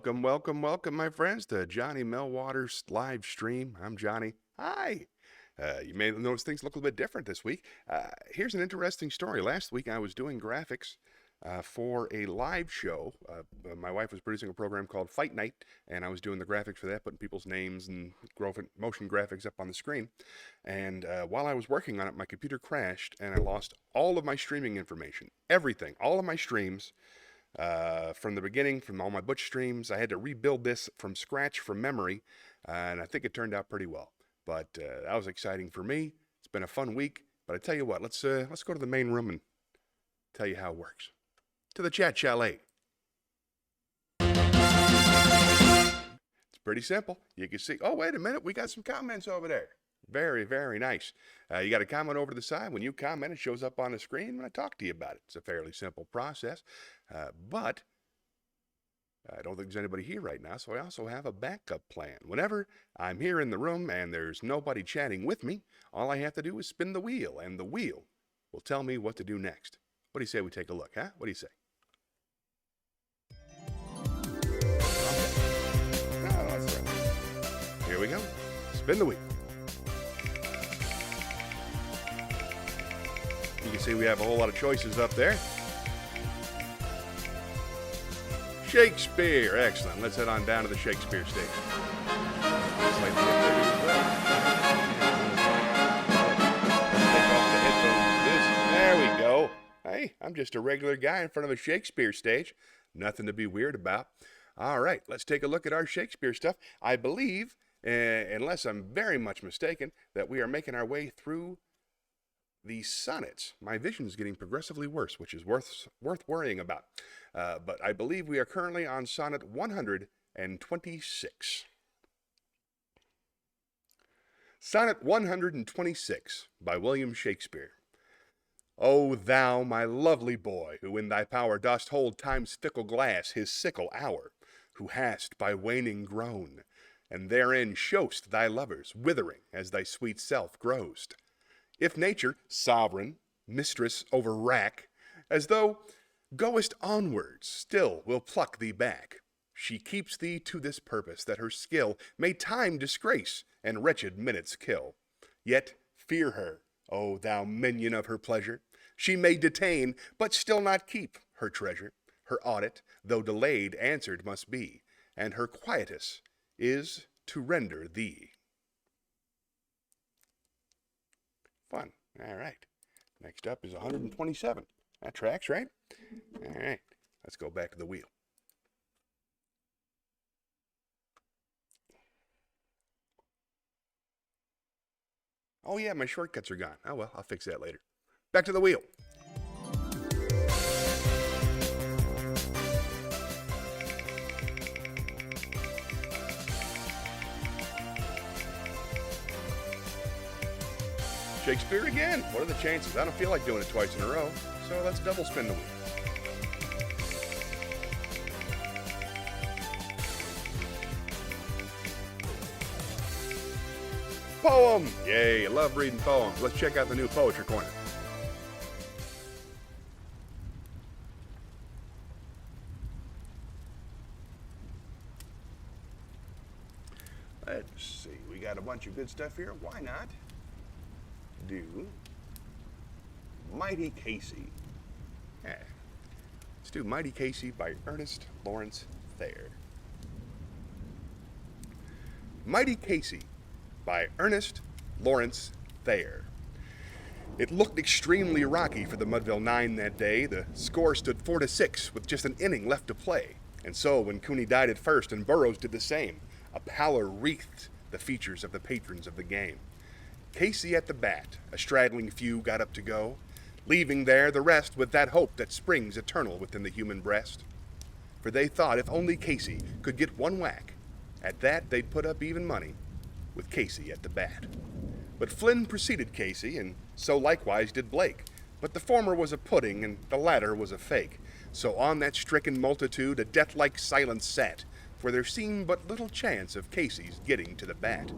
Welcome, my friends, to Johnny Millwater's live stream. I'm Johnny. Hi. You may notice things look a little bit different this week. Here's an interesting story. Last week, I was doing graphics for a live show. My wife was producing a program called Fight Night, and I was doing the graphics for that, putting people's names and motion graphics up on the screen. And while I was working on it, my computer crashed, and I lost all of my streaming information. Everything. All of my streams. From the beginning, from all my Butch streams. I had to rebuild this from scratch from memory, and I think it turned out pretty well. But that was exciting for me. It's been a fun week. But I tell you what, let's go to the main room and tell you how it works. To the chat chalet. It's pretty simple. You can see. Oh, wait a minute, we got some comments over there. Very, very nice. You got a comment over to the side. When you comment, it shows up on the screen when I talk to you about it. It's a fairly simple process. But I don't think there's anybody here right now, so I also have a backup plan. Whenever I'm here in the room and there's nobody chatting with me, all I have to do is spin the wheel, and the wheel will tell me what to do next. What do you say we take a look, huh? What do you say? Okay. Oh, that's right. Here we go. Spin the wheel. You can see we have a whole lot of choices up there. Shakespeare, excellent. Let's head on down to the Shakespeare stage. There we go. Hey, I'm just a regular guy in front of a Shakespeare stage. Nothing to be weird about. All right, let's take a look at our Shakespeare stuff. I believe, unless I'm very much mistaken, that we are making our way through the sonnets. My vision is getting progressively worse, which is worth worrying about. But I believe we are currently on sonnet 126. Sonnet 126 by William Shakespeare. O thou, my lovely boy, who in thy power dost hold time's fickle glass, his sickle hour, who hast by waning grown, and therein show'st thy lovers, withering as thy sweet self grow'st. If nature, sovereign, mistress over wrack, as though goest onwards, still will pluck thee back. She keeps thee to this purpose, that her skill may time disgrace and wretched minutes kill. Yet fear her, O thou minion of her pleasure. She may detain, but still not keep, her treasure. Her audit, though delayed, answered must be, and her quietus is to render thee. Fun. All right. Next up is 127. That tracks, right? All right. Let's go back to the wheel. Oh, yeah, my shortcuts are gone. Oh, well, I'll fix that later. Back to the wheel. Shakespeare again. What are the chances? I don't feel like doing it twice in a row, so let's double spin the wheel. Poem! Yay, I love reading poems. Let's check out the new Poetry Corner. Let's see, we got a bunch of good stuff here. Why not do Mighty Casey? Yeah. Let's do Mighty Casey by Ernest Lawrence Thayer. Mighty Casey by Ernest Lawrence Thayer. It looked extremely rocky for the Mudville Nine that day. The score stood 4-6 with just an inning left to play. And so when Cooney died at first and Burroughs did the same, a pallor wreathed the features of the patrons of the game. Casey at the bat, a straggling few got up to go, leaving there the rest with that hope that springs eternal within the human breast. For they thought if only Casey could get one whack, at that they'd put up even money with Casey at the bat. But Flynn preceded Casey, and so likewise did Blake. But the former was a pudding, and the latter was a fake. So on that stricken multitude a death-like silence sat, for there seemed but little chance of Casey's getting to the bat.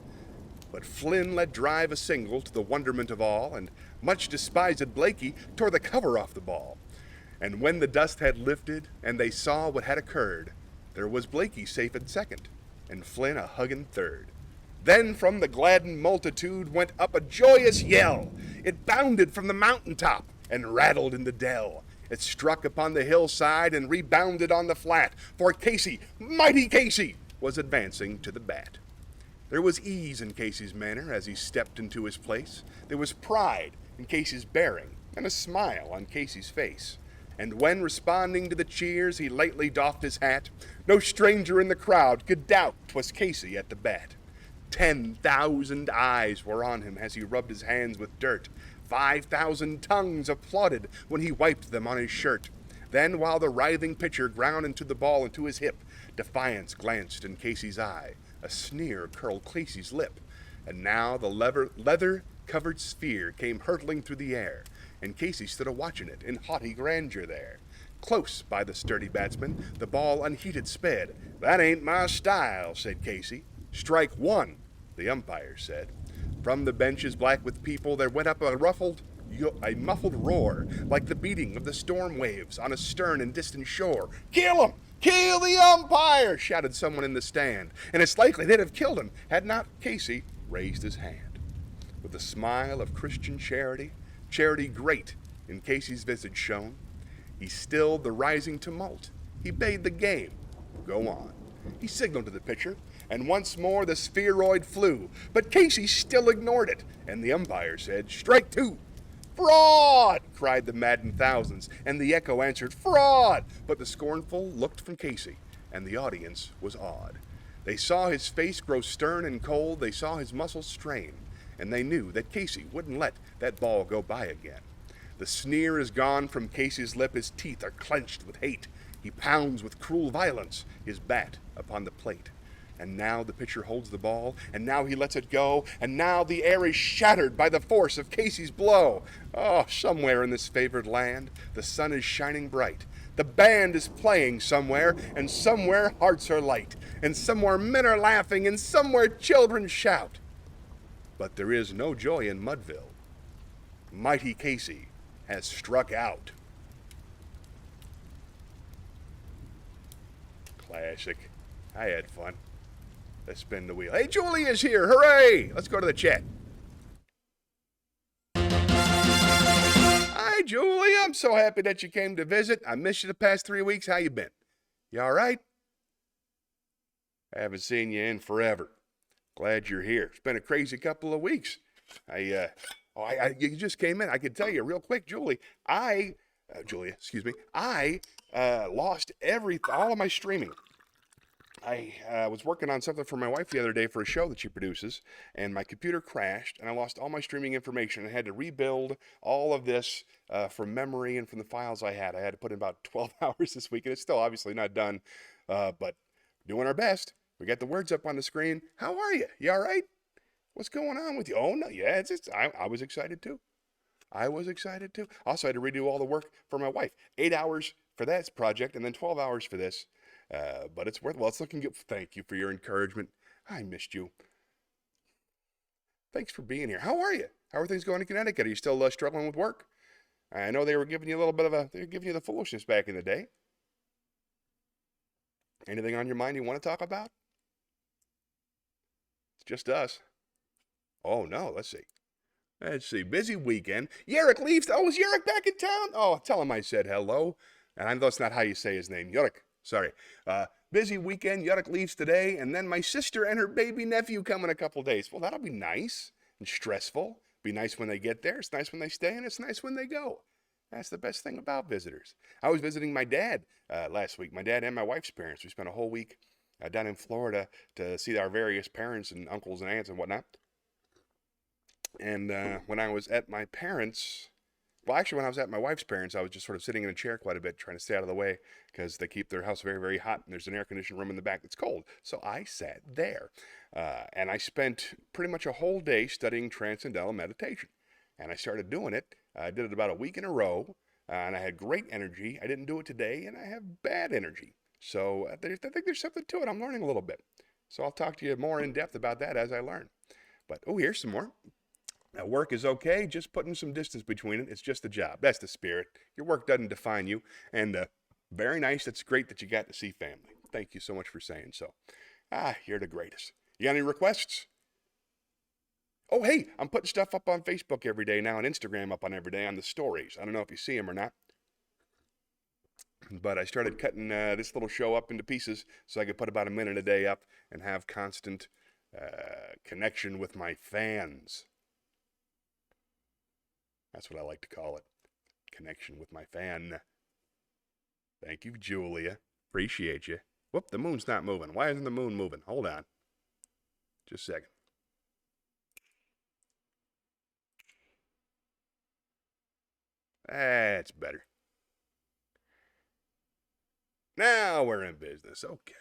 But Flynn let drive a single to the wonderment of all, and much despised Blakey tore the cover off the ball. And when the dust had lifted, and they saw what had occurred, There was Blakey safe at second, and Flynn a huggin' third. Then from the gladdened multitude went up a joyous yell. It bounded from the mountaintop and rattled in the dell. It struck upon the hillside and rebounded on the flat, for Casey, mighty Casey, was advancing to the bat. There was ease in Casey's manner as he stepped into his place. There was pride in Casey's bearing and a smile on Casey's face. And when responding to the cheers, he lightly doffed his hat, no stranger in the crowd could doubt 'twas Casey at the bat. 10,000 eyes were on him as he rubbed his hands with dirt. 5,000 tongues applauded when he wiped them on his shirt. Then, while the writhing pitcher ground into the ball into his hip, defiance glanced in Casey's eye. A sneer curled Casey's lip. And now the leather-covered sphere came hurtling through the air, and Casey stood a-watchin' it in haughty grandeur there. Close by the sturdy batsman, the ball unheeded sped. "That ain't my style," said Casey. "Strike one," the umpire said. From the benches black with people there went up a muffled roar, like the beating of the storm waves on a stern and distant shore. "Kill him! Kill the umpire!" shouted someone in the stand, and it's likely they'd have killed him had not Casey raised his hand. With a smile of Christian charity, charity great in Casey's visage shone, he stilled the rising tumult. He bade the game go on. He signaled to the pitcher, and once more the spheroid flew, but Casey still ignored it, and the umpire said, "Strike two." "Fraud!" cried the maddened thousands, and the echo answered, "Fraud!" But the scornful looked from Casey, and the audience was awed. They saw his face grow stern and cold, they saw his muscles strain, and they knew that Casey wouldn't let that ball go by again. The sneer is gone from Casey's lip, his teeth are clenched with hate. He pounds with cruel violence his bat upon the plate. And now the pitcher holds the ball, and now he lets it go, and now the air is shattered by the force of Casey's blow. Oh, somewhere in this favored land, the sun is shining bright. The band is playing somewhere, and somewhere hearts are light, and somewhere men are laughing, and somewhere children shout. But there is no joy in Mudville. Mighty Casey has struck out. Classic. I had fun. Let's spin the wheel. Hey, Julia's here. Hooray! Let's go to the chat. Hi, Julia. I'm so happy that you came to visit. I missed you the past 3 weeks. How you been? You all right? I haven't seen you in forever. Glad you're here. It's been a crazy couple of weeks. You just came in. I could tell you real quick, Julia, I lost all of my streaming. I was working on something for my wife the other day for a show that she produces, and my computer crashed, and I lost all my streaming information. I had to rebuild all of this from memory and from the files I had. I had to put in about 12 hours this week, and it's still obviously not done, but doing our best. We got the words up on the screen. How are you? You all right? What's going on with you? Oh, no, yeah, I was excited too. I was excited too. Also, I had to redo all the work for my wife. 8 hours for that project, and then 12 hours for this. But it's worthwhile. It's looking good. Thank you for your encouragement. I missed you. Thanks for being here. How are you? How are things going in Connecticut? Are you still struggling with work? I know they were giving you a little bit of they were giving you the foolishness back in the day. Anything on your mind you want to talk about? It's just us. Oh, no. Let's see. Busy weekend. Yerrick leaves. Oh, is Yerrick back in town? Oh, tell him I said hello. And I know that's not how you say his name. Yerrick. Sorry. Busy weekend. Yerrick leaves today. And then my sister and her baby nephew come in a couple days. Well, that'll be nice and stressful. Be nice when they get there. It's nice when they stay, and it's nice when they go. That's the best thing about visitors. I was visiting my dad last week. My dad and my wife's parents. We spent a whole week down in Florida to see our various parents and uncles and aunts and whatnot. And when I was at my parents', when I was at my wife's parents', I was just sort of sitting in a chair quite a bit, trying to stay out of the way, because they keep their house very, very hot, and there's an air-conditioned room in the back that's cold. So I sat there, and I spent pretty much a whole day studying transcendental meditation. And I started doing it. I did it about a week in a row, and I had great energy. I didn't do it today, and I have bad energy. So I think there's something to it. I'm learning a little bit. So I'll talk to you more in depth about that as I learn. But, here's some more. Work is okay, just putting some distance between it. It's just a job. That's the spirit. Your work doesn't define you. And very nice. That's great that you got to see family. Thank you so much for saying so. You're the greatest. You got any requests? Oh, hey, I'm putting stuff up on Facebook every day now and Instagram up on every day on the stories. I don't know if you see them or not. But I started cutting this little show up into pieces so I could put about a minute a day up and have constant connection with my fans. That's what I like to call it. Connection with my fan. Thank you, Julia. Appreciate you. Whoop, the moon's not moving. Why isn't the moon moving? Hold on. Just a second. That's better. Now we're in business. Okay.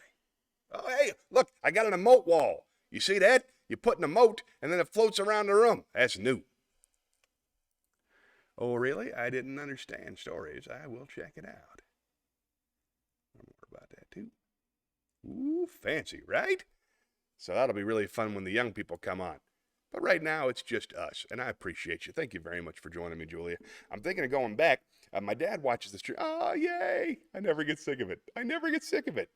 Oh, hey, look, I got an emote wall. You see that? You put an emote, and then it floats around the room. That's new. Oh, really? I didn't understand stories. I will check it out. More about that, too. Ooh, fancy, right? So that'll be really fun when the young people come on. But right now, it's just us, and I appreciate you. Thank you very much for joining me, Julia. I'm thinking of going back. My dad watches the stream. Oh, yay! I never get sick of it. I never get sick of it.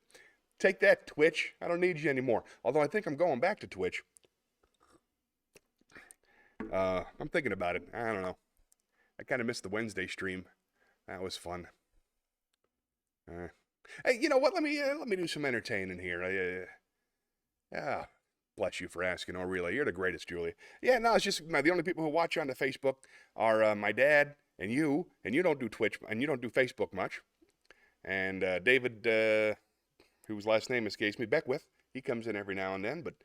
Take that, Twitch. I don't need you anymore. Although I think I'm going back to Twitch. I'm thinking about it. I don't know. I kind of missed the Wednesday stream. That was fun. Hey, you know what? Let me do some entertaining here. Bless you for asking. Oh, really? You're the greatest, Julia. Yeah, no, it's just the only people who watch on the Facebook are my dad and you don't do Twitch, and you don't do Facebook much. And David, whose last name escapes me, Beckwith, he comes in every now and then, but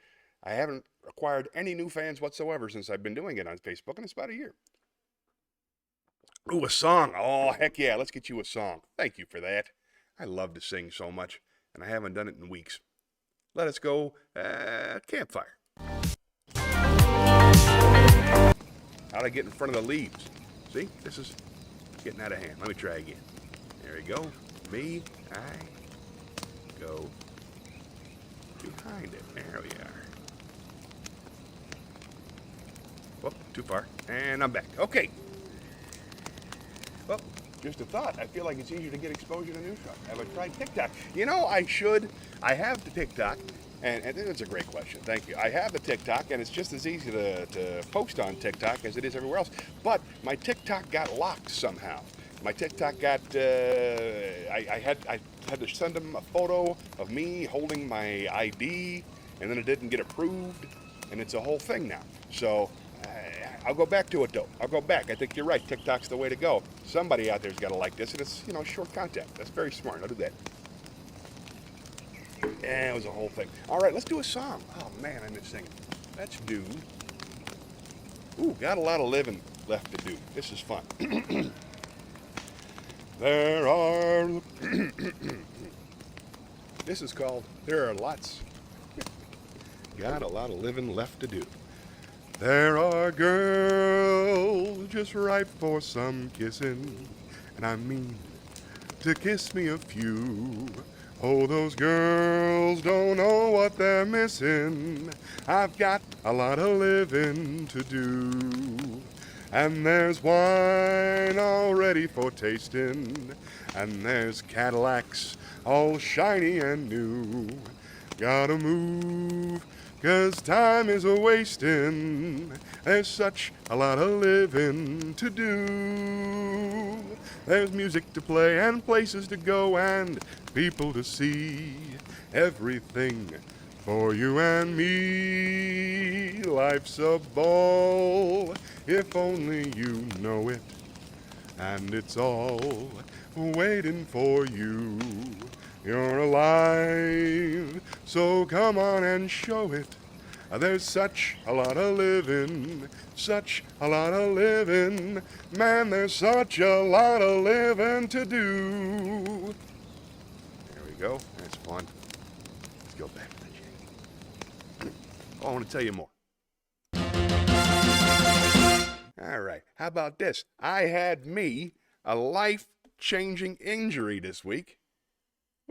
I haven't acquired any new fans whatsoever since I've been doing it on Facebook, and it's about a year. Ooh, a song. Oh, heck yeah, let's get you a song. Thank you for that. I love to sing so much, and I haven't done it in weeks. Let us go Campfire. How'd I get in front of the leaves? See, this is getting out of hand. Let me try again. There we go. Me, I go behind it. There we are. Whoop, too far. And I'm back. Okay. Well, just a thought. I feel like it's easier to get exposure to new stuff. Have I tried TikTok? You know, I should. I have the TikTok, and it's a great question. Thank you. I have the TikTok, and it's just as easy to post on TikTok as it is everywhere else. But my TikTok got locked somehow. My TikTok got. I had to send them a photo of me holding my ID, and then it didn't get approved, and it's a whole thing now. So. I'll go back to it, though. I'll go back. I think you're right. TikTok's the way to go. Somebody out there's got to like this, and it's, short content. That's very smart. I'll do that. Yeah, it was a whole thing. All right, let's do a song. Oh, man, I miss singing. Let's do... Ooh, got a lot of living left to do. This is fun. There are... This is called There Are Lots. Got a lot of living left to do. There are girls just ripe for some kissing, and I mean to kiss me a few. Oh, those girls don't know what they're missing. I've got a lot of living to do. And there's wine all ready for tasting, and there's Cadillacs all shiny and new. Gotta move, 'cause time is a-wasting. There's such a lot of living to do. There's music to play and places to go and people to see. Everything for you and me. Life's a ball, if only you know it. And it's all waiting for you. You're alive, so come on and show it. There's such a lot of living, such a lot of living. Man, there's such a lot of living to do. There we go. That's fun. Let's go back to the jig. Oh, I want to tell you more. All right. How about this? I had me a life-changing injury this week.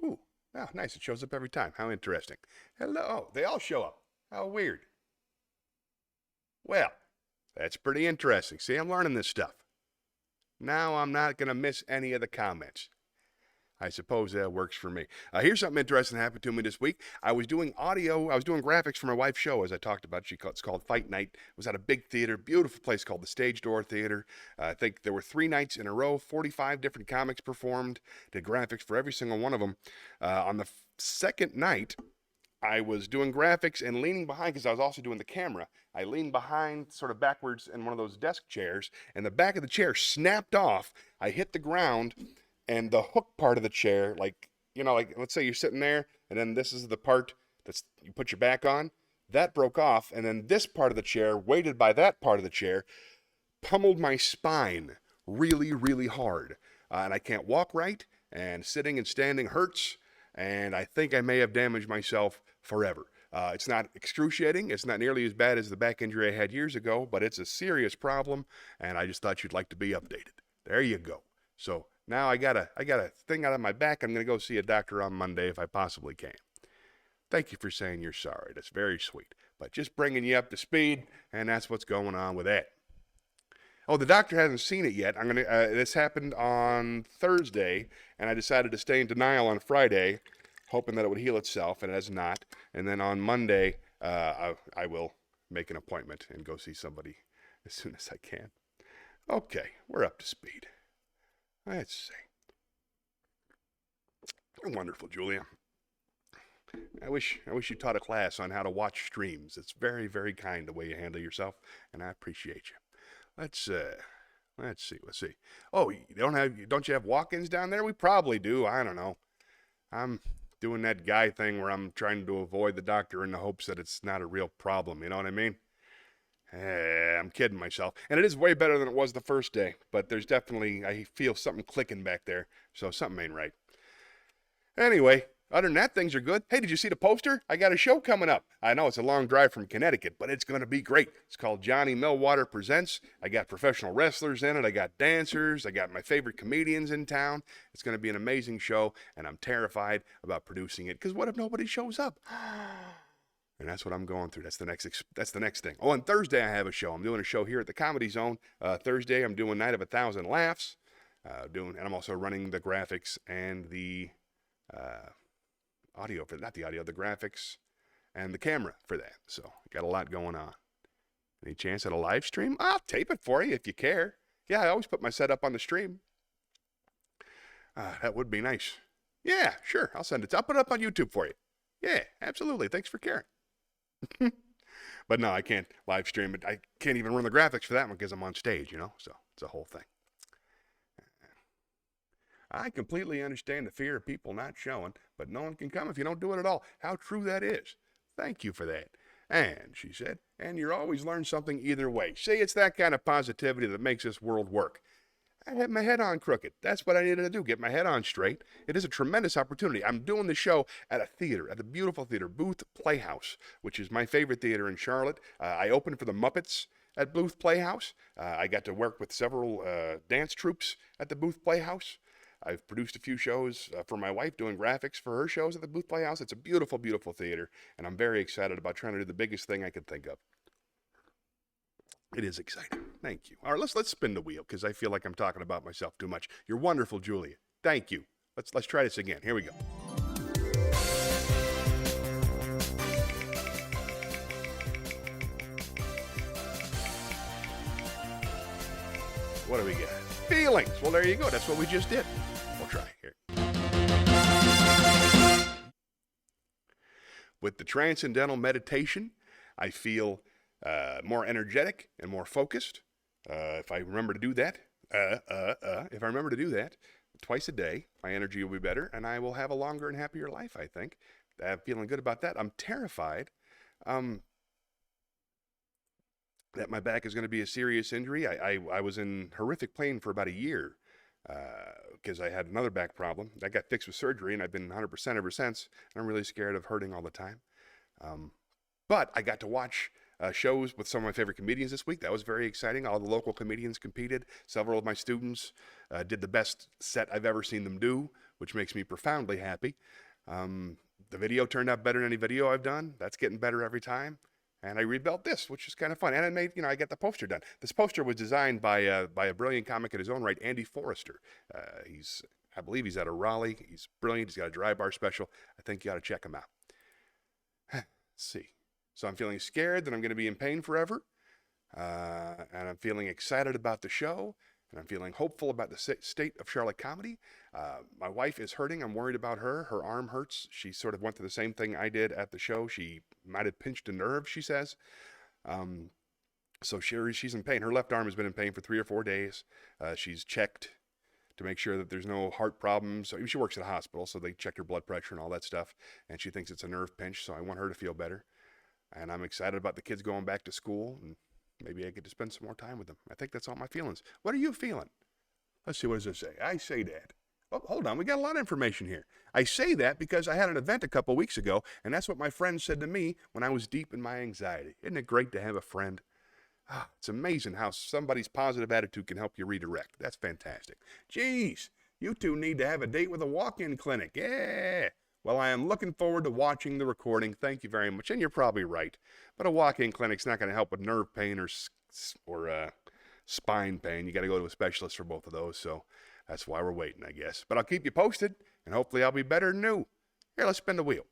Ooh, oh, nice. It shows up every time. How interesting. Hello. Oh, they all show up. How weird. Well, that's pretty interesting. See, I'm learning this stuff. Now I'm not going to miss any of the comments. I suppose that works for me. Here's something interesting that happened to me this week. I was doing graphics for my wife's show, as I talked about. It's called Fight Night. It was at a big theater, beautiful place called the Stage Door Theater. I think there were 3 nights in a row, 45 different comics performed, did graphics for every single one of them. On the second night, I was doing graphics and leaning behind because I was also doing the camera. I leaned behind sort of backwards in one of those desk chairs, and the back of the chair snapped off. I hit the ground, and the hook part of the chair, like, like let's say you're sitting there, and then this is the part that's you put your back on, that broke off, and then this part of the chair, weighted by that part of the chair, pummeled my spine really, really hard. And I can't walk right, and sitting and standing hurts, and I think I may have damaged myself forever. It's not excruciating. It's not nearly as bad as the back injury I had years ago, but it's a serious problem, and I just thought you'd like to be updated. There you go. So now I got a thing out of my back. I'm going to go see a doctor on Monday if I possibly can. Thank you for saying you're sorry. That's very sweet. But just bringing you up to speed, and that's what's going on with that. Oh, the doctor hasn't seen it yet. This happened on Thursday, and I decided to stay in denial on Friday, hoping that it would heal itself, and it has not. And then on Monday, I will make an appointment and go see somebody as soon as I can. Okay, we're up to speed. Let's see. Wonderful, Julia. I wish you taught a class on how to watch streams. It's very, very kind the way you handle yourself, and I appreciate you. Let's see. Oh, don't you have walk-ins down there? We probably do. I don't know. I'm doing that guy thing where I'm trying to avoid the doctor in the hopes that it's not a real problem. You know what I mean? I'm kidding myself. And it is way better than it was the first day, but there's definitely, I feel something clicking back there, so something ain't right. Anyway, other than that, things are good. Hey, did you see the poster? I got a show coming up. I know it's a long drive from Connecticut, but it's going to be great. It's called Johnny Millwater Presents. I got professional wrestlers in it. I got dancers. I got my favorite comedians in town. It's going to be an amazing show, and I'm terrified about producing it, because what if nobody shows up? And that's what I'm going through. That's the next thing. Oh, on Thursday I have a show. I'm doing a show here at the Comedy Zone. Thursday I'm doing Night of 1,000 Laughs. And I'm also running the graphics and the audio for the graphics and the camera for that. So got a lot going on. Any chance at a live stream? I'll tape it for you if you care. Yeah, I always put my setup on the stream. That would be nice. Yeah, sure. I'll send it. I'll put it up on YouTube for you. Yeah, absolutely. Thanks for caring. But no, I can't live stream it. I can't even run the graphics for that one because I'm on stage, so it's a whole thing. I completely understand the fear of people not showing, but no one can come if you don't do it at all. How true that is. Thank you for that. And, she said, and you always learn something either way. See, it's that kind of positivity that makes this world work. I had my head on crooked. That's what I needed to do, get my head on straight. It is a tremendous opportunity. I'm doing the show at a theater, at the beautiful theater, Booth Playhouse, which is my favorite theater in Charlotte. I opened for the Muppets at Booth Playhouse. I got to work with several dance troupes at the Booth Playhouse. I've produced a few shows for my wife, doing graphics for her shows at the Booth Playhouse. It's a beautiful, beautiful theater, and I'm very excited about trying to do the biggest thing I could think of. It is exciting. Thank you. All right, let's spin the wheel, because I feel like I'm talking about myself too much. You're wonderful, Julia. Thank you. Let's try this again. Here we go. What do we get? Feelings. Well, there you go. That's what we just did. We'll try here. With the transcendental meditation, I feel more energetic and more focused. If I remember to do that, twice a day, my energy will be better, and I will have a longer and happier life, I think. I'm feeling good about that. I'm terrified that my back is going to be a serious injury. I was in horrific pain for about a year because I had another back problem. That got fixed with surgery, and I've been 100% ever since. And I'm really scared of hurting all the time. But I got to watch shows with some of my favorite comedians this week. That was very exciting. All the local comedians competed. Several of my students did the best set I've ever seen them do, which makes me profoundly happy. The video turned out better than any video I've done. That's getting better every time. And I rebuilt this, which is kind of fun. And I made, I got the poster done. This poster was designed by a brilliant comic in his own right, Andy Forrester. He's I believe he's out of Raleigh. He's brilliant. He's got a dry bar special. I think you ought to check him out. Let's see. So I'm feeling scared that I'm going to be in pain forever. And I'm feeling excited about the show. And I'm feeling hopeful about the state of Charlotte comedy. My wife is hurting. I'm worried about her. Her arm hurts. She sort of went through the same thing I did at the show. She might have pinched a nerve, she says. So she's in pain. Her left arm has been in pain for 3 or 4 days. She's checked to make sure that there's no heart problems. So she works at a hospital, so they checked her blood pressure and all that stuff. And she thinks it's a nerve pinch, so I want her to feel better. And I'm excited about the kids going back to school, and maybe I get to spend some more time with them. I think that's all my feelings. What are you feeling? Let's see, what does it say? I say that. Oh, hold on, we got a lot of information here. I say that because I had an event a couple weeks ago, and that's what my friend said to me when I was deep in my anxiety. Isn't it great to have a friend? It's amazing how somebody's positive attitude can help you redirect. That's fantastic. Geez, you two need to have a date with a walk-in clinic. Yeah. Well, I am looking forward to watching the recording. Thank you very much. And you're probably right. But a walk-in clinic's not going to help with nerve pain or spine pain. You got to go to a specialist for both of those. So that's why we're waiting, I guess. But I'll keep you posted, and hopefully I'll be better than new. Here, let's spin the wheel.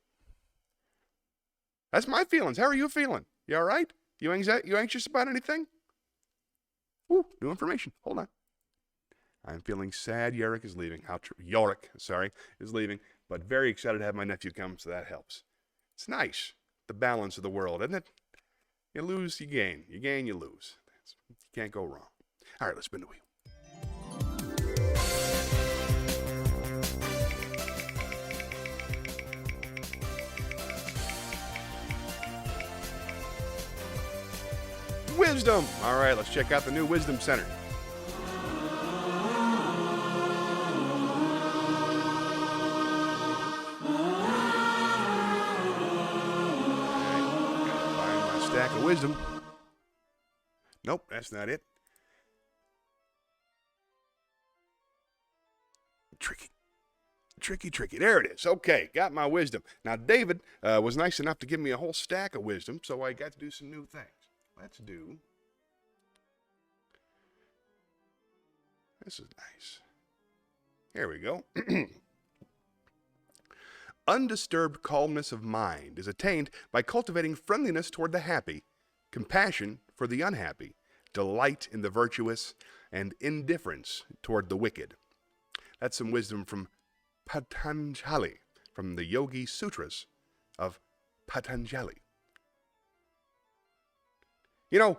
That's my feelings. How are you feeling? You all right? You anxious about anything? Ooh, new information. Hold on. I'm feeling sad. Yorick is leaving. Yorick is leaving. But very excited to have my nephew come, so that helps. It's nice. The balance of the world, isn't it? You lose, you gain. You gain, you lose. You can't go wrong. All right, let's spin the wheel. Wisdom. All right, let's check out the new Wisdom Center. Stack of wisdom. Nope, that's not it. Tricky. There it is. Okay, got my wisdom. Now, David was nice enough to give me a whole stack of wisdom, so I got to do some new things. Let's do. This is nice. Here we go. Undisturbed calmness of mind is attained by cultivating friendliness toward the happy, compassion for the unhappy, delight in the virtuous, and indifference toward the wicked. That's some wisdom from Patanjali, from the Yogi Sutras of Patanjali. You know,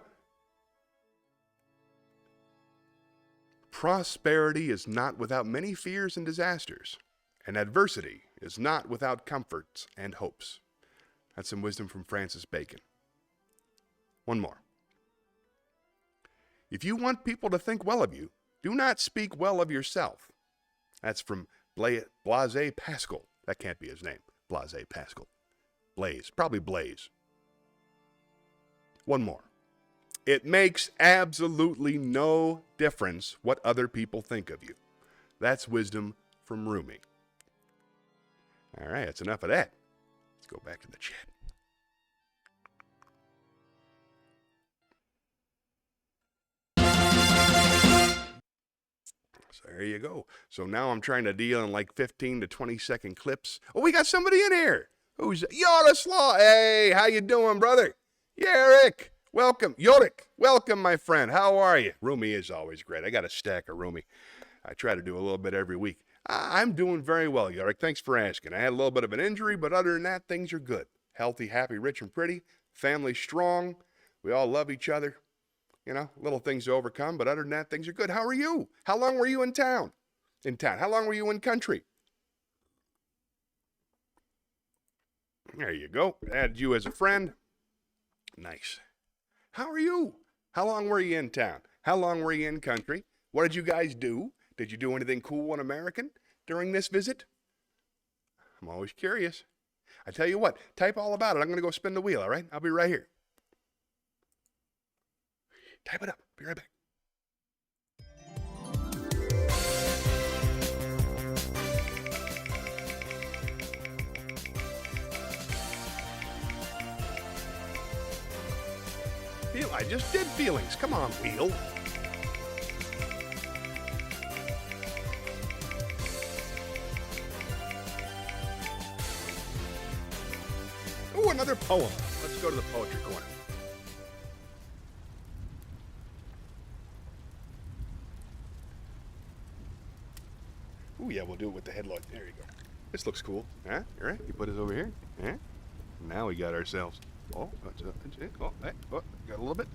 prosperity is not without many fears and disasters, and adversity is not without comforts and hopes. That's some wisdom from Francis Bacon. One more. If you want people to think well of you, do not speak well of yourself. That's from Blaise Pascal. That can't be his name. Blaise Pascal. Blaise. Probably Blaise. One more. It makes absolutely no difference what other people think of you. That's wisdom from Rumi. All right, that's enough of that. Let's go back to the chat. So there you go. So now I'm trying to deal in like 15 to 20 second clips. Oh, we got somebody in here. Who's Yaroslav? Hey, how you doing, brother? Yorick, welcome. Yorick, welcome, my friend. How are you? Rumi is always great. I got a stack of Rumi. I try to do a little bit every week. I'm doing very well, Yorick. Thanks for asking. I had a little bit of an injury, but other than that, things are good. Healthy, happy, rich, and pretty. Family strong. We all love each other. You know, little things to overcome, but other than that, things are good. How are you? How long were you in town? How long were you in country? There you go. Added you as a friend. Nice. How are you? How long were you in town? How long were you in country? What did you guys do? Did you do anything cool and American during this visit? I'm always curious. I tell you what, type all about it. I'm going to go spin the wheel, all right? I'll be right here. Type it up. Be right back. I just did feelings. Come on, wheel. another poem. Let's go to the poetry corner. Ooh, yeah, we'll do it with the headlight. There you go. This looks cool. Huh? All right, you put us over here. Huh? Now we got ourselves. Oh, hey, got a little bit.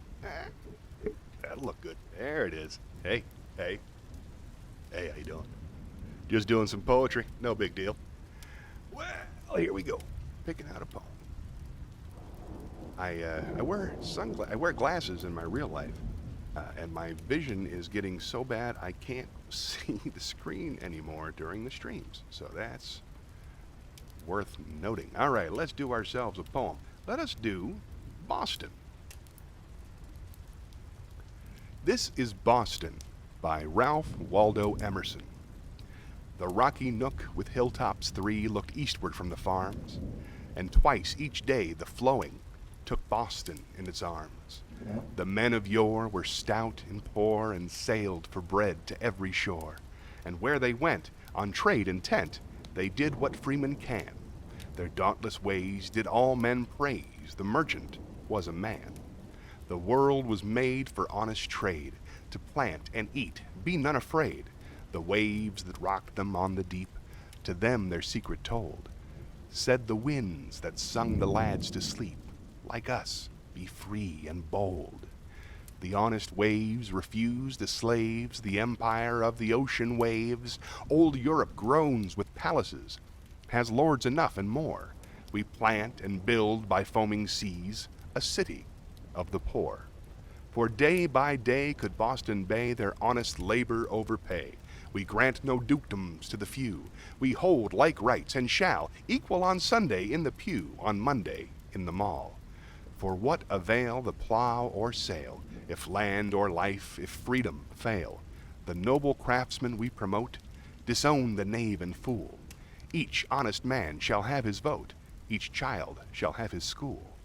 That'll look good. There it is. Hey, how you doing? Just doing some poetry. No big deal. Well, here we go. Picking out a poem. I wear glasses in my real life, and my vision is getting so bad I can't see the screen anymore during the streams. So that's worth noting. All right, let's do ourselves a poem. Let us do Boston. This is Boston by Ralph Waldo Emerson. The rocky nook with hilltops three looked eastward from the farms, and twice each day the flowing took Boston in its arms. The men of yore were stout and poor and sailed for bread to every shore, and where they went, on trade intent, they did what freemen can. Their dauntless ways did all men praise, the merchant was a man. The world was made for honest trade, to plant and eat, be none afraid. The waves that rocked them on the deep, to them their secret told. Said the winds that sung the lads to sleep, like us, be free and bold. The honest waves refuse the slaves, the empire of the ocean waves. Old Europe groans with palaces, has lords enough and more. We plant and build by foaming seas a city of the poor. For day by day could Boston Bay their honest labor overpay. We grant no dukedoms to the few. We hold like rights and shall, equal on Sunday in the pew, on Monday in the mall. For what avail the plow or sail, if land or life, if freedom fail? The noble craftsmen we promote disown the knave and fool. Each honest man shall have his vote, each child shall have his school.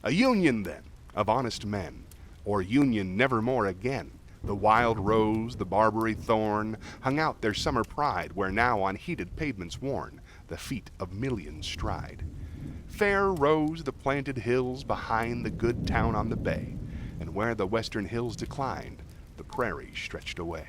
A union, then, of honest men, or union nevermore again. The wild rose, the barberry thorn, hung out their summer pride, where now on heated pavements worn, the feet of millions stride. Fair rose the planted hills behind the good town on the bay, and where the western hills declined, the prairie stretched away.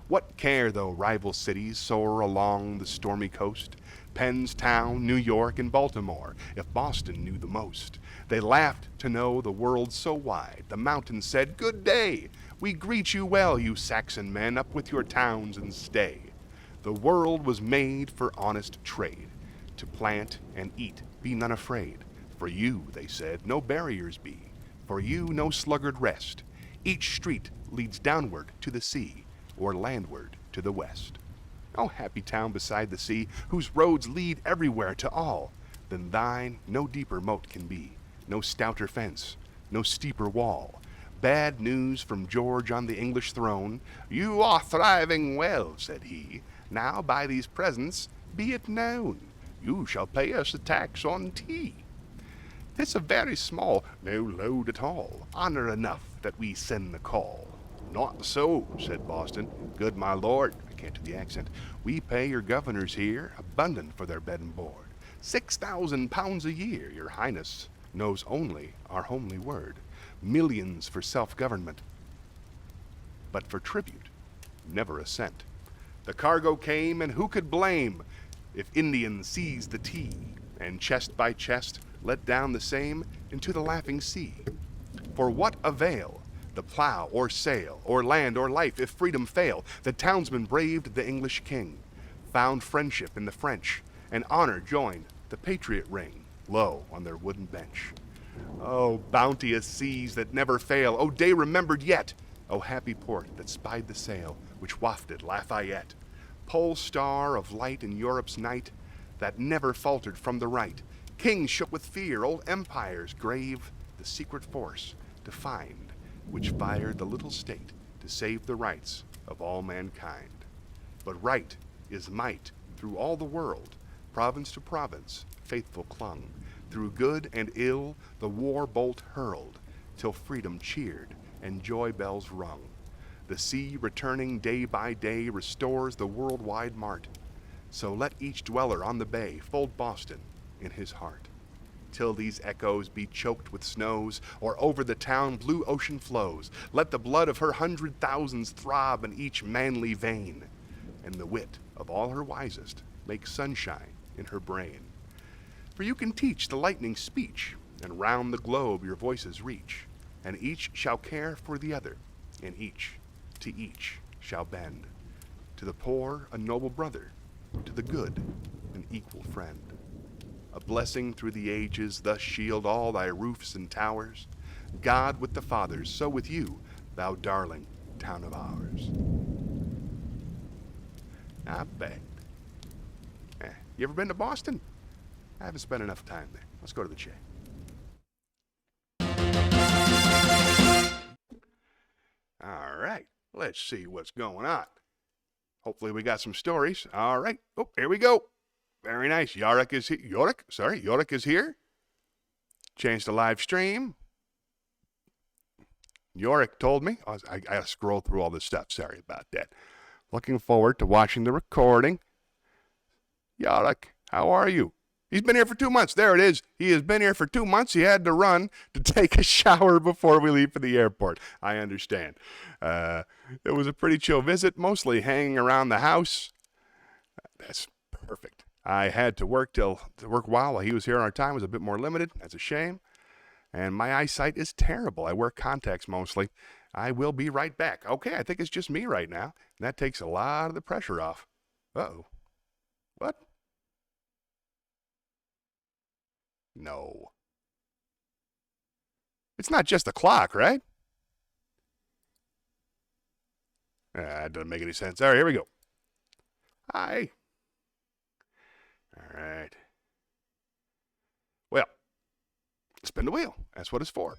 What care though rival cities soar along the stormy coast? Penn's town, New York, and Baltimore, if Boston knew the most. They laughed to know the world so wide. The mountains said, "Good day! We greet you well, you Saxon men, up with your towns and stay." The world was made for honest trade, to plant and eat, be none afraid. For you, they said, no barriers be, for you no sluggard rest. Each street leads downward to the sea, or landward to the west. O happy town beside the sea, whose roads lead everywhere to all, than thine no deeper moat can be, no stouter fence, no steeper wall. Bad news from George on the English throne. "You are thriving well," said he. "Now by these presents be it known, you shall pay us a tax on tea. 'Tis a very small, no load at all, honor enough that we send the call." "Not so," said Boston. "Good my lord," I can't do the accent, "we pay your governors here abundant for their bed and board. 6,000 pounds a year, your highness knows only our homely word. Millions for self-government, but for tribute, never a cent. The cargo came, and who could blame if Indians seized the tea, and chest by chest let down the same into the laughing sea? For what avail the plow or sail, or land or life, if freedom fail? The townsmen braved the English king, found friendship in the French, and honor joined the patriot ring, low on their wooden bench. O bounteous seas that never fail, O day remembered yet, O happy port that spied the sail which wafted Lafayette, pole star of light in Europe's night, that never faltered from the right. Kings shook with fear, old empires grave the secret force to find, which fired the little state to save the rights of all mankind. But right is might through all the world, province to province faithful clung. Through good and ill the war bolt hurled, till freedom cheered and joy bells rung. The sea returning day by day restores the worldwide mart. So let each dweller on the bay fold Boston in his heart. till these echoes be choked with snows, or over the town blue ocean flows. Let the blood of her 100,000s throb in each manly vein, and the wit of all her wisest make sunshine in her brain. For you can teach the lightning speech, and round the globe your voices reach, and each shall care for the other, and each to each shall bend. To the poor a noble brother, to the good an equal friend. A blessing through the ages, thus shield all thy roofs and towers. God with the fathers, so with you, thou darling town of ours. Not bad. You ever been to Boston? I haven't spent enough time there. Let's go to the Che. All right, let's see what's going on. Hopefully we got some stories. All right. Oh, here we go. Very nice. Yorick is here. Yorick is here. Changed the live stream. Yorick told me. I got to scroll through all this stuff. Sorry about that. Looking forward to watching the recording. Yorick, how are you? He's been here for 2 months. There it is. He has been here for 2 months. He had to run to take a shower before we leave for the airport. I understand. It was a pretty chill visit, mostly hanging around the house. That's perfect. I had to work while he was here. Our time was a bit more limited. That's a shame. And my eyesight is terrible. I wear contacts mostly. I will be right back. Okay, I think it's just me right now. And that takes a lot of the pressure off. Uh-oh. What? No. It's not just the clock, right? That doesn't make any sense. All right, here we go. Hi. All right. Well, spin the wheel. That's what it's for.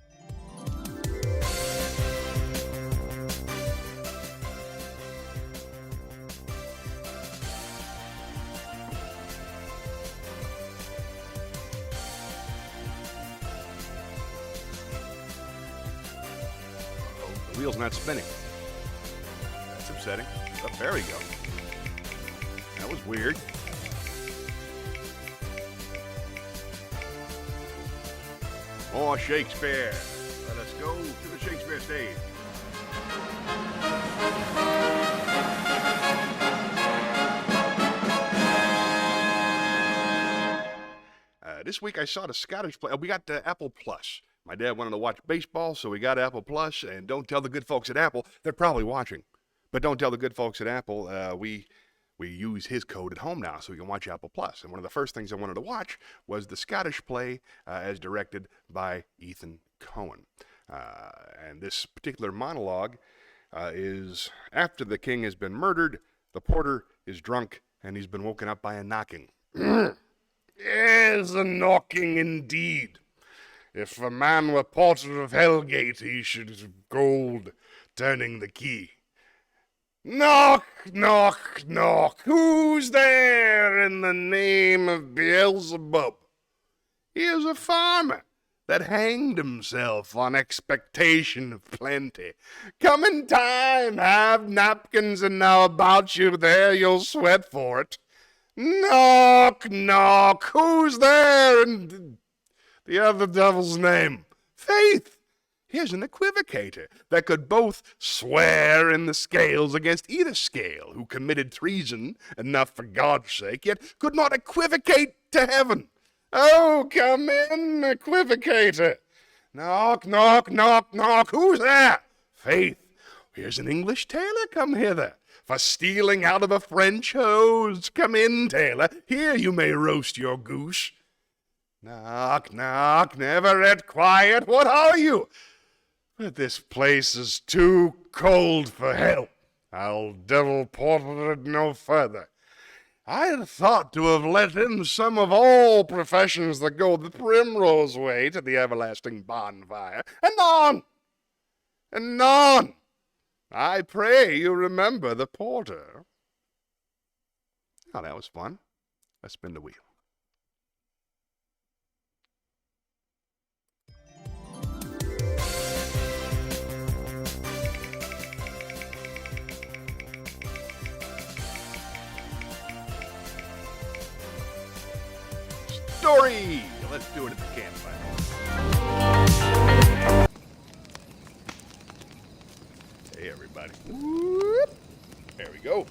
The wheel's not spinning. That's upsetting. Oh, there we go. That was weird. More Shakespeare. Let us go to the Shakespeare stage. This week I saw the Scottish play. We got Apple Plus. My dad wanted to watch baseball, so we got Apple Plus. And don't tell the good folks at Apple. They're probably watching. But don't tell the good folks at Apple. We use his code at home now, so we can watch Apple Plus. And one of the first things I wanted to watch was the Scottish play as directed by Ethan Coen. And this particular monologue is after the king has been murdered, the porter is drunk, and he's been woken up by a knocking. Yes, a knocking indeed. If a man were porter of Hellgate, he should have gold turning the key. Knock, knock, knock. Who's there in the name of Beelzebub? Here's a farmer that hanged himself on expectation of plenty. Come in time, have napkins, and now about you there you'll sweat for it. Knock, knock. Who's there in the other devil's name? Faith. Here's an equivocator that could both swear in the scales against either scale, who committed treason enough for God's sake, yet could not equivocate to heaven. Oh, come in, equivocator. Knock, knock, knock, knock. Who's there? Faith. Here's an English tailor come hither, for stealing out of a French hose. Come in, tailor. Here you may roast your goose. Knock, knock. Never yet quiet. What are you? But this place is too cold for help. I'll devil porter it no further. I had thought to have let in some of all professions that go the primrose way to the everlasting bonfire. And on! And on! I pray you remember the porter. Oh, that was fun. Let's spin the wheel. Story let's do it at the campfire. Hey, everybody. Whoop. There we go.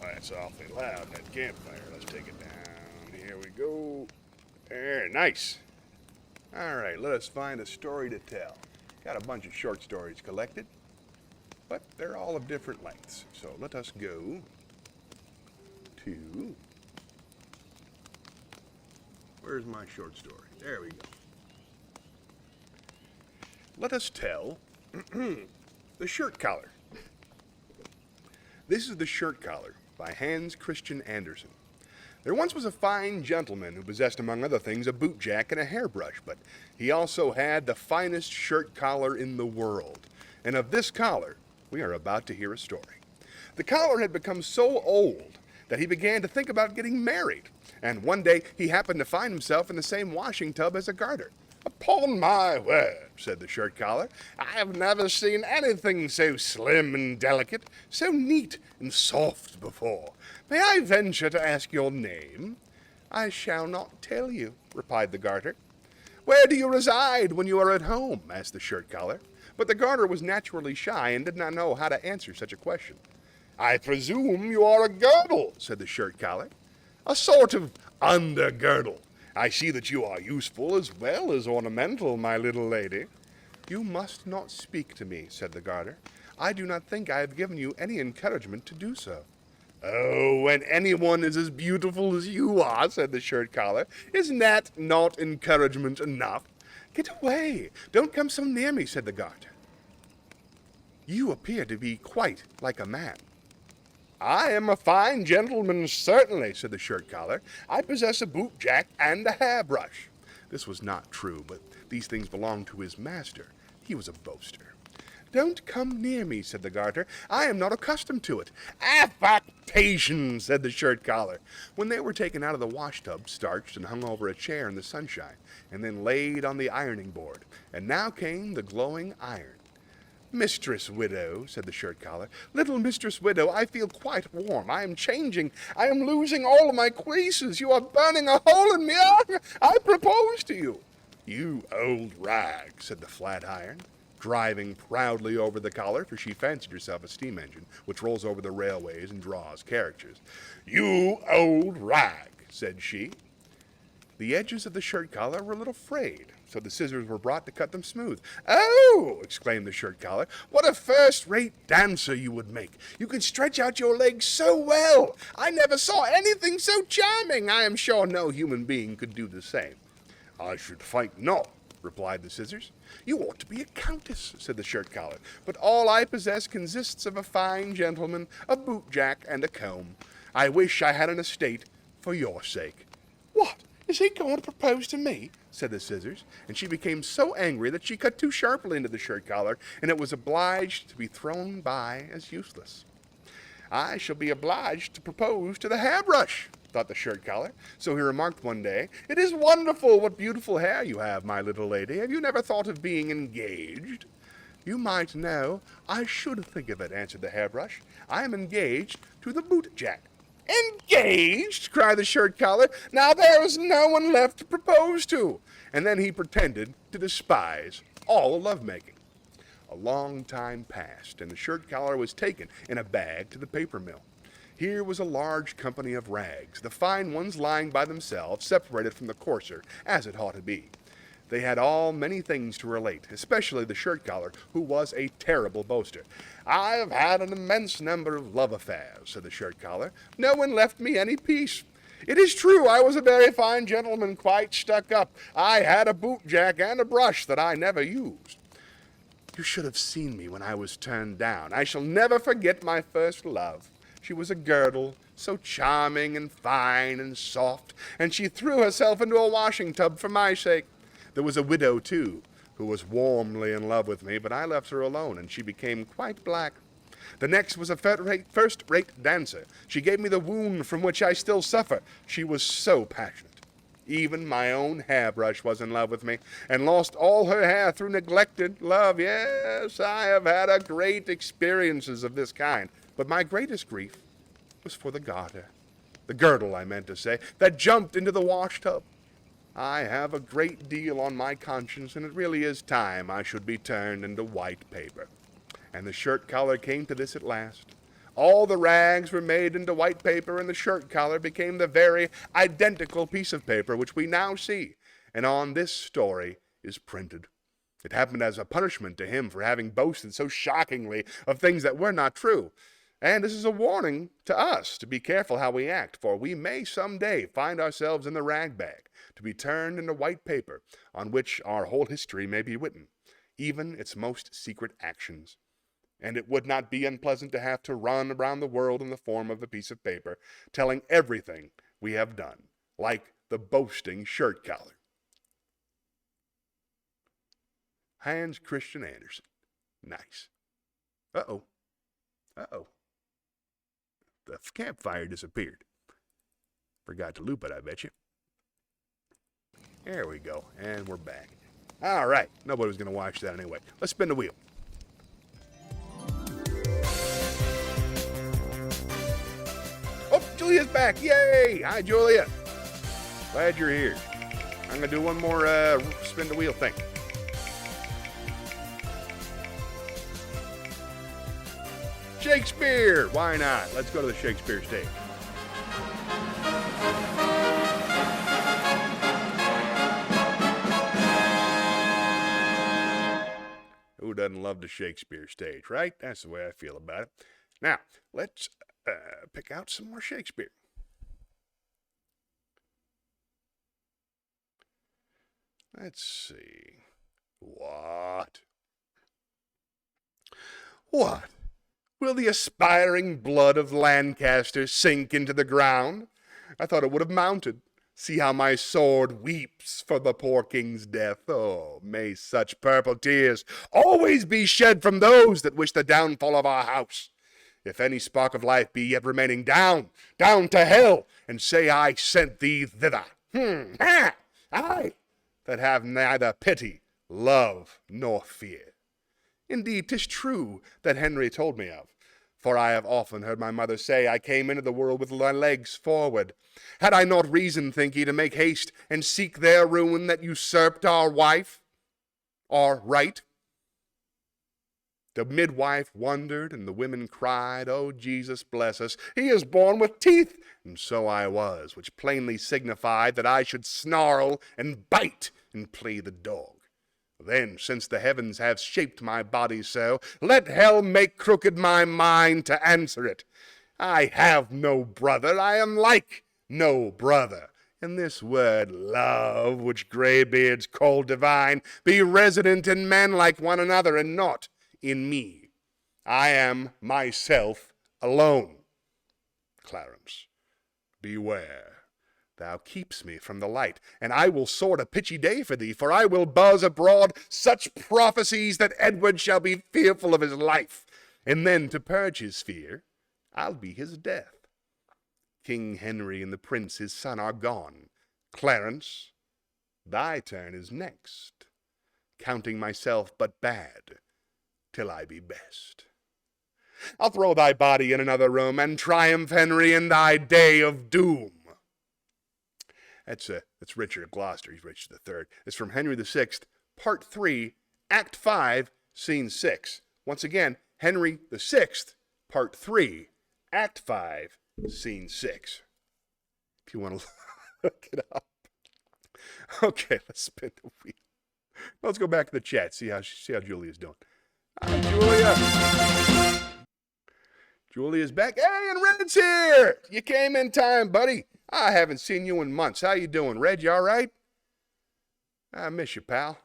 Oh, that's awfully loud, that campfire. Let's take it down. Here we go. There, nice. All right, let us find a story to tell. Got a bunch of short stories collected, but they're all of different lengths. So let us go to... Where's my short story? There we go. Let us tell The Shirt Collar. This is The Shirt Collar by Hans Christian Andersen. There once was a fine gentleman who possessed, among other things, a bootjack and a hairbrush, but he also had the finest shirt collar in the world. And of this collar, we are about to hear a story. The collar had become so old that he began to think about getting married, and one day he happened to find himself in the same washing tub as a garter. "Upon my word," said the shirt collar, "I have never seen anything so slim and delicate, so neat and soft before. May I venture to ask your name?" "I shall not tell you," replied the garter. "Where do you reside when you are at home?" asked the shirt collar. But the garter was naturally shy and did not know how to answer such a question. "I presume you are a girdle," said the shirt collar. "A sort of under-girdle. I see that you are useful as well as ornamental, my little lady." "You must not speak to me," said the garter. "I do not think I have given you any encouragement to do so." "Oh, when anyone is as beautiful as you are," said the shirt collar, "isn't that not encouragement enough?" "Get away! Don't come so near me," said the garter. "You appear to be quite like a man." "I am a fine gentleman, certainly," said the shirt collar. "I possess a bootjack and a hairbrush." This was not true, but these things belonged to his master. He was a boaster. "Don't come near me," said the garter. "I am not accustomed to it." "Affectation," said the shirt collar. When they were taken out of the washtub, starched and hung over a chair in the sunshine, and then laid on the ironing board, and now came the glowing iron. "Mistress Widow," said the shirt collar, "little Mistress Widow, I feel quite warm. I am changing. I am losing all of my creases. You are burning a hole in me. I propose to you." "You old rag," said the flat iron, driving proudly over the collar, for she fancied herself a steam engine, which rolls over the railways and draws carriages. "You old rag," said she. The edges of the shirt collar were a little frayed, so the scissors were brought to cut them smooth. "Oh," exclaimed the shirt collar, "what a first-rate dancer you would make! You could stretch out your legs so well! I never saw anything so charming! I am sure no human being could do the same." "I should think not," replied the scissors. "You ought to be a countess," said the shirt collar, "but all I possess consists of a fine gentleman, a bootjack, and a comb. I wish I had an estate for your sake." "What? Is he going to propose to me?" said the scissors, and she became so angry that she cut too sharply into the shirt collar, and it was obliged to be thrown by as useless. "I shall be obliged to propose to the hairbrush," thought the shirt collar. So he remarked one day, "It is wonderful what beautiful hair you have, my little lady. Have you never thought of being engaged?" "You might know. I should think of it," answered the hairbrush. "I am engaged to the bootjack." "Engaged!" cried the shirt collar. "Now there is no one left to propose to." And then he pretended to despise all lovemaking. A long time passed, and the shirt collar was taken in a bag to the paper mill. Here was a large company of rags, the fine ones lying by themselves, separated from the coarser, as it ought to be. They had all many things to relate, especially the shirt collar, who was a terrible boaster. "I have had an immense number of love affairs," said the shirt collar. "No one left me any peace. It is true I was a very fine gentleman, quite stuck up. I had a bootjack and a brush that I never used. You should have seen me when I was turned down. I shall never forget my first love. She was a girdle, so charming and fine and soft, and she threw herself into a washing tub for my sake. There was a widow, too, who was warmly in love with me, but I left her alone, and she became quite black. The next was a first-rate dancer. She gave me the wound from which I still suffer. She was so passionate. Even my own hairbrush was in love with me, and lost all her hair through neglected love. Yes, I have had a great experiences of this kind, but my greatest grief was for the garter. The girdle, I meant to say, that jumped into the washtub. I have a great deal on my conscience, and it really is time I should be turned into white paper. And the shirt collar came to this at last. All the rags were made into white paper, and the shirt collar became the very identical piece of paper which we now see, and on this story is printed. It happened as a punishment to him for having boasted so shockingly of things that were not true. And this is a warning to us to be careful how we act, for we may some day find ourselves in the rag bag, to be turned into white paper, on which our whole history may be written, even its most secret actions. And it would not be unpleasant to have to run around the world in the form of a piece of paper, telling everything we have done, like the boasting shirt collar. Hans Christian Andersen. Nice. Uh-oh. Uh-oh. The campfire disappeared. Forgot to loop it, I bet you. There we go. And we're back. All right. Nobody was going to watch that anyway. Let's spin the wheel. Oh, Julia's back. Yay! Hi, Julia. Glad you're here. I'm going to do one more spin the wheel thing. Shakespeare! Why not? Let's go to the Shakespeare stage. Who doesn't love the Shakespeare stage, right? That's the way I feel about it. Now, let's pick out some more Shakespeare. Let's see. What? Will the aspiring blood of Lancaster sink into the ground? I thought it would have mounted. See how my sword weeps for the poor king's death. Oh, may such purple tears always be shed from those that wish the downfall of our house. If any spark of life be yet remaining, down to hell, and say I sent thee thither. I, that have neither pity, love, nor fear. Indeed, 'tis true that Henry told me of. For I have often heard my mother say, I came into the world with my legs forward. Had I not reason, think ye, to make haste and seek their ruin that usurped our wife? Our right? The midwife wondered, and the women cried, O Jesus bless us, he is born with teeth. And so I was, which plainly signified that I should snarl and bite and play the dog. Then, since the heavens have shaped my body so, let hell make crooked my mind to answer it. I have no brother, I am like no brother. And this word love, which greybeards call divine, be resident in men like one another, and not in me. I am myself alone. Clarence, beware. Thou keeps me from the light, and I will sword a pitchy day for thee, for I will buzz abroad such prophecies that Edward shall be fearful of his life, and then to purge his fear, I'll be his death. King Henry and the prince his son are gone. Clarence, thy turn is next, counting myself but bad, till I be best. I'll throw thy body in another room, and triumph, Henry, in thy day of doom. That's Richard of Gloucester. He's Richard III. It's from Henry VI, Part 3, Act 5, Scene 6. Once again, Henry VI, Part 3, Act 5, Scene 6. If you want to look it up. Okay, let's spin the wheel. Let's go back to the chat, see how Julia's doing. Hi, Julia. Julia's back. Hey, and Red's here. You came in time, buddy. I haven't seen you in months. How you doing, Red? You all right? I miss you, pal.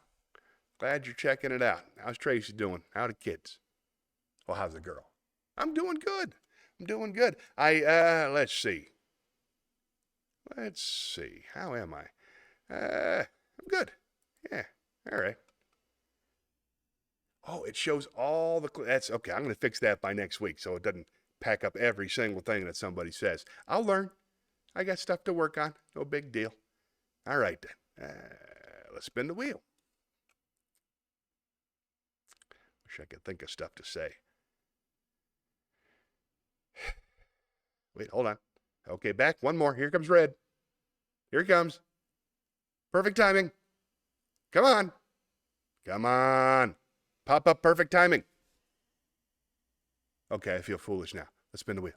Glad you're checking it out. How's Tracy doing? How are the kids? Well, how's the girl? I'm doing good. Let's see. How am I? I'm good. Yeah, all right. Oh, it shows all the... That's okay. I'm going to fix that by next week so it doesn't pack up every single thing that somebody says. I'll learn. I got stuff to work on. No big deal. All right, then. Let's spin the wheel. Wish I could think of stuff to say. Wait, hold on. Okay, back. One more. Here comes red. Here it comes. Perfect timing. Come on. Come on. Pop up perfect timing. Okay, I feel foolish now. Let's spin the wheel.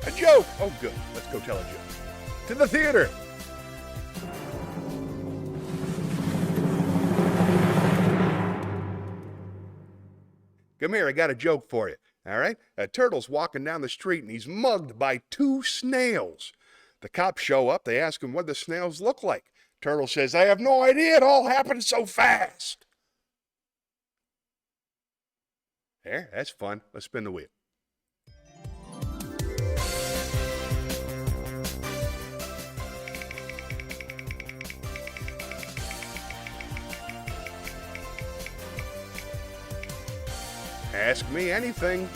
A joke! Oh, good. Let's go tell a joke. To the theater! Come here, I got a joke for you. All right? A turtle's walking down the street and he's mugged by 2 snails. The cops show up. They ask him what the snails look like. Turtle says, I have no idea. It all happened so fast. There, that's fun. Let's spin the wheel. Ask me anything.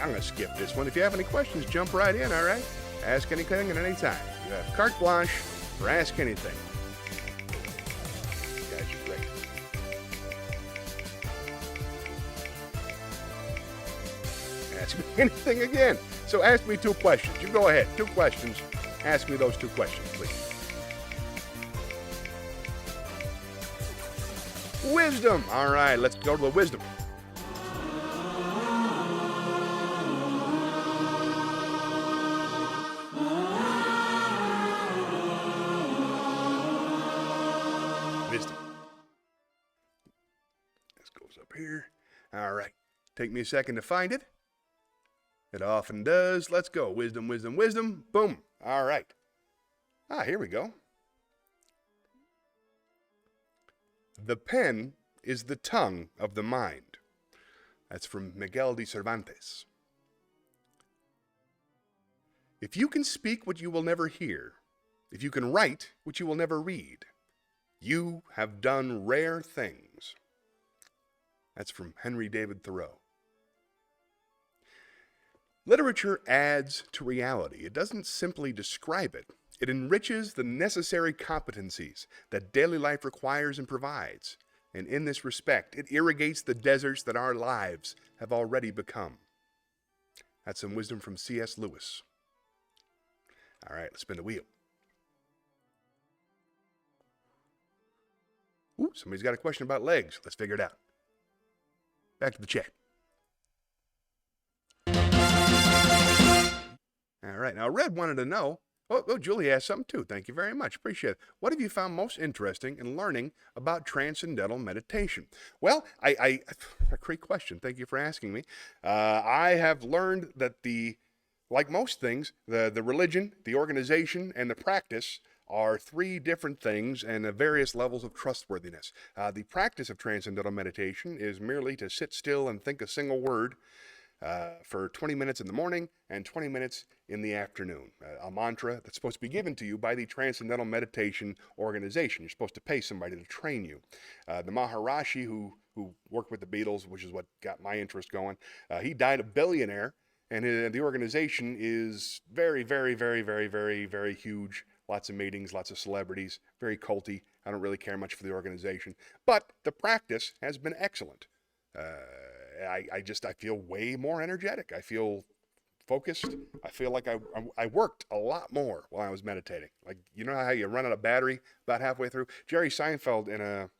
I'm going to skip this one. If you have any questions, jump right in, all right? Ask anything at any time. You have carte blanche for Ask Anything. You guys are great. Ask me anything again. So ask me 2 questions. You go ahead. 2 questions. Ask me those 2 questions, please. Wisdom. All right, let's go to the wisdom. Wisdom. This goes up here. All right. Take me a second to find it. It often does. Let's go. Wisdom, wisdom, wisdom. Boom. All right. Here we go. The pen is the tongue of the mind. That's from Miguel de Cervantes. If you can speak what you will never hear, if you can write what you will never read, you have done rare things. That's from Henry David Thoreau. Literature adds to reality. It doesn't simply describe it. It enriches the necessary competencies that daily life requires and provides. And in this respect, it irrigates the deserts that our lives have already become. That's some wisdom from C.S. Lewis. All right, let's spin the wheel. Ooh, somebody's got a question about legs. Let's figure it out. Back to the chat. All right, now Red wanted to know, Julie asked something too. Thank you very much. Appreciate it. What have you found most interesting in learning about transcendental meditation? Well, a great question. Thank you for asking me. I have learned that like most things, the religion, the organization, and the practice are 3 different things and various levels of trustworthiness. The practice of transcendental meditation is merely to sit still and think a single word for 20 minutes in the morning and 20 minutes in the afternoon. A mantra that's supposed to be given to you by the Transcendental Meditation Organization. You're supposed to pay somebody to train you. The Maharishi who worked with the Beatles, which is what got my interest going, he died a billionaire, and the organization is very, very, very, very, very, very huge. Lots of meetings, lots of celebrities, very culty. I don't really care much for the organization. But the practice has been excellent. I feel way more energetic. I feel focused. I feel like I worked a lot more while I was meditating. Like, you know how you run out of battery about halfway through? Jerry Seinfeld, in an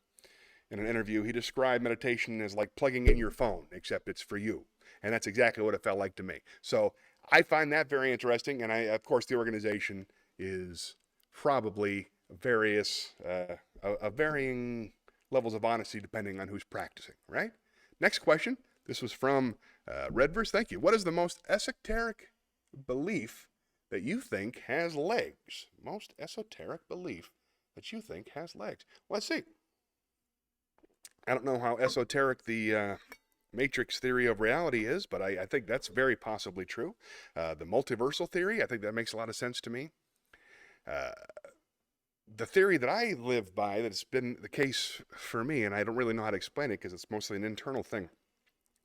interview, he described meditation as like plugging in your phone, except it's for you. And that's exactly what it felt like to me. So I find that very interesting. And of course, the organization is probably varying levels of honesty depending on who's practicing, right? Next question. This was from Redverse. Thank you. What is the most esoteric belief that you think has legs? Most esoteric belief that you think has legs. Let's see. I don't know how esoteric the matrix theory of reality is, but I think that's very possibly true. The multiversal theory, I think that makes a lot of sense to me. The theory that I live by, that's been the case for me, and I don't really know how to explain it because it's mostly an internal thing.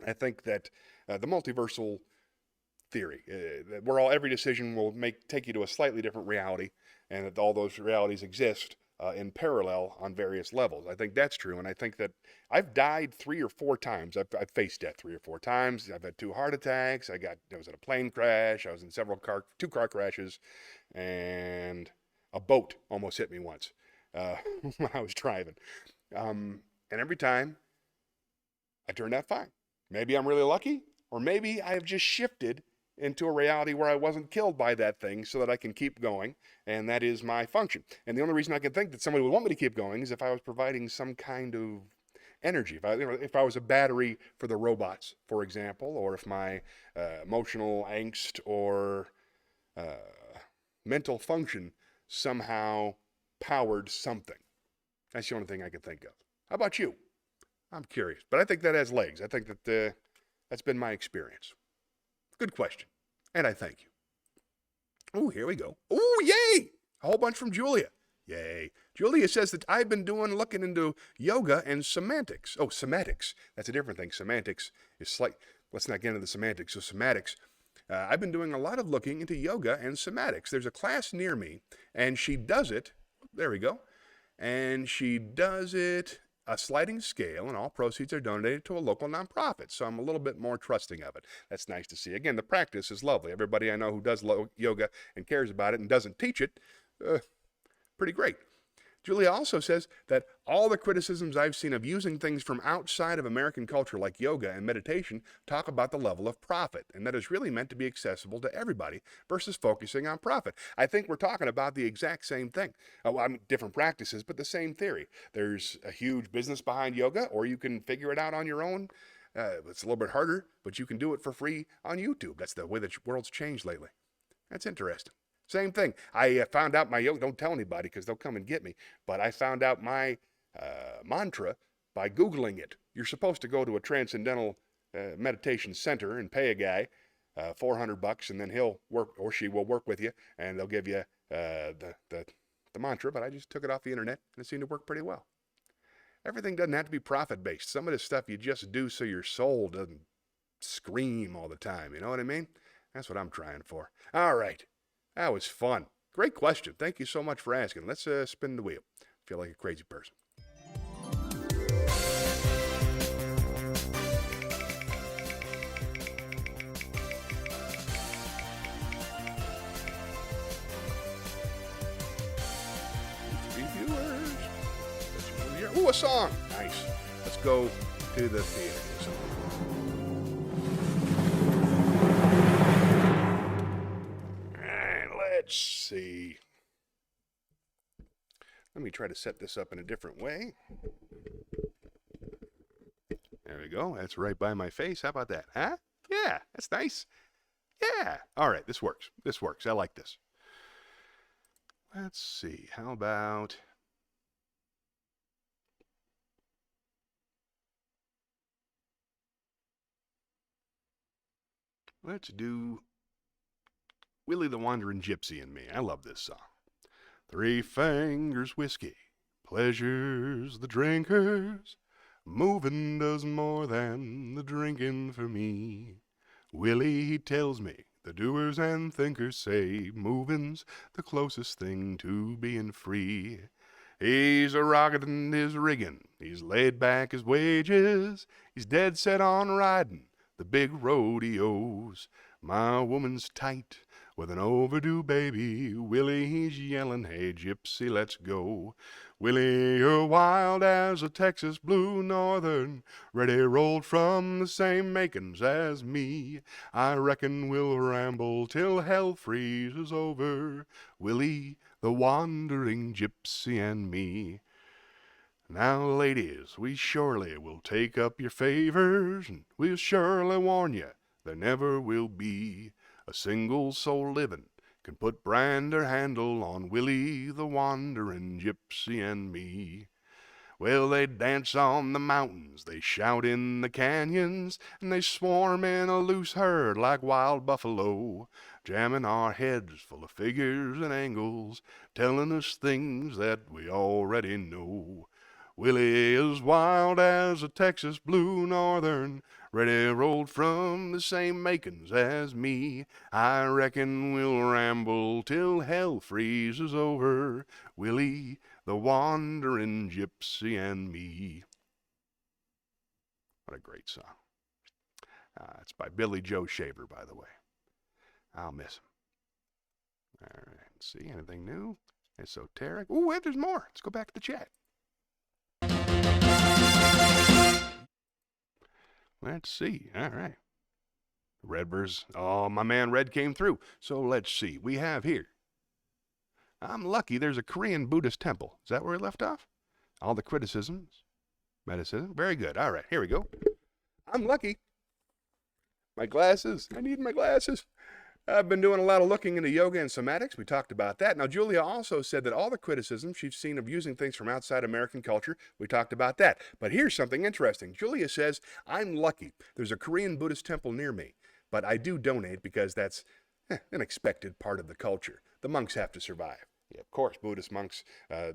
I think that the multiversal theory. That every decision will take you to a slightly different reality, and that all those realities exist in parallel on various levels. I think that's true, and I think that I've died 3 or 4 times. I've faced death 3 or 4 times. I've had 2 heart attacks. I was in a plane crash. I was in 2 car crashes, and a boat almost hit me once when I was driving. And every time I turned out fine. Maybe I'm really lucky, or maybe I have just shifted into a reality where I wasn't killed by that thing so that I can keep going, and that is my function. And the only reason I can think that somebody would want me to keep going is if I was providing some kind of energy. If I was a battery for the robots, for example, or if my emotional angst or mental function somehow powered something. That's the only thing I can think of. How about you? I'm curious, but I think that has legs. I think that that's been my experience. Good question, and I thank you. Oh, here we go. Oh, yay! A whole bunch from Julia. Yay. Julia says that I've been looking into yoga and semantics. Oh, semantics. That's a different thing. Semantics is let's not get into the semantics. So semantics. I've been doing a lot of looking into yoga and somatics. There's a class near me, and she does it. There we go. And she does it a sliding scale, and all proceeds are donated to a local nonprofit. So I'm a little bit more trusting of it. That's nice to see. Again, the practice is lovely. Everybody I know who does yoga and cares about it and doesn't teach it, pretty great. Julia also says that all the criticisms I've seen of using things from outside of American culture like yoga and meditation talk about the level of profit, and that is really meant to be accessible to everybody versus focusing on profit. I think we're talking about the exact same thing. Different practices, but the same theory. There's a huge business behind yoga, or you can figure it out on your own. It's a little bit harder, but you can do it for free on YouTube. That's the way the world's changed lately. That's interesting. Same thing. I found out my yoga, don't tell anybody because they'll come and get me, but I found out my mantra by Googling it. You're supposed to go to a transcendental meditation center and pay a guy $400, and then he'll work, or she will work with you, and they'll give you the mantra, but I just took it off the internet, and it seemed to work pretty well. Everything doesn't have to be profit-based. Some of this stuff you just do so your soul doesn't scream all the time, you know what I mean? That's what I'm trying for. All right. That was fun. Great question. Thank you so much for asking. Let's spin the wheel. Feel like a crazy person. Reviewers. Ooh, a song. Nice. Let's go to the theater. Let's see. Let me try to set this up in a different way. There we go. That's right by my face. How about that? Huh? Yeah, that's nice. Yeah. All right, this works. This works. I like this. Let's see. How about... let's do Willie the Wandering Gypsy and Me. I love this song. 3 fingers whiskey, pleasures the drinkers. Moving does more than the drinking for me. Willie, he tells me, the doers and thinkers say, moving's the closest thing to being free. He's a rocketin' his riggin', he's laid back his wages, he's dead set on riding the big rodeos. My woman's tight with an overdue baby. Willie, he's yelling, hey, gypsy, let's go. Willie, you're wild as a Texas blue northern, ready rolled from the same makings as me. I reckon we'll ramble till hell freezes over. Willie, the wandering gypsy and me. Now, ladies, we surely will take up your favors, and we'll surely warn you there never will be a single soul living can put brand or handle on Willie the wandering gypsy and me. Well, they dance on the mountains, they shout in the canyons, and they swarm in a loose herd like wild buffalo, jamming our heads full of figures and angles, telling us things that we already know. Willie is wild as a Texas blue northern, ready rolled from the same makins as me. I reckon we'll ramble till hell freezes over, Willie, the wandering gypsy and me. What a great song. It's by Billy Joe Shaver, by the way. I'll miss him. All right, let's see, anything new? Esoteric. Ooh, wait, there's more. Let's go back to the chat. Let's see. All right. Redverse. Oh, my man Red came through. So let's see. We have here. I'm lucky there's a Korean Buddhist temple. Is that where we left off? All the criticisms. Medicine. Very good. All right, here we go. I'm lucky. My glasses. I need my glasses. I've been doing a lot of looking into yoga and somatics. We talked about that. Now, Julia also said that all the criticism she's seen of using things from outside American culture, we talked about that. But here's something interesting. Julia says, I'm lucky. There's a Korean Buddhist temple near me, but I do donate because that's an expected part of the culture. The monks have to survive. Yeah, of course, Buddhist monks,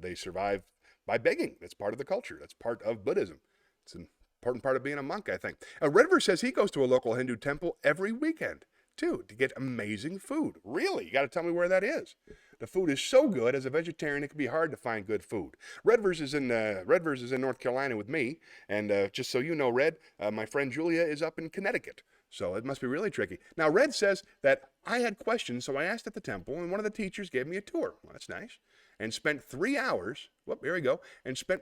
they survive by begging. That's part of the culture. That's part of Buddhism. It's an important part of being a monk, I think. Redver says he goes to a local Hindu temple every weekend, too, to get amazing food. Really? You got to tell me where that is. The food is so good. As a vegetarian, it can be hard to find good food. Redvers is in North Carolina with me, and just so you know, Red, my friend Julia is up in Connecticut. So it must be really tricky. Now, Red says that I had questions, so I asked at the temple, and one of the teachers gave me a tour. Well, that's nice. And spent 3 hours. And spent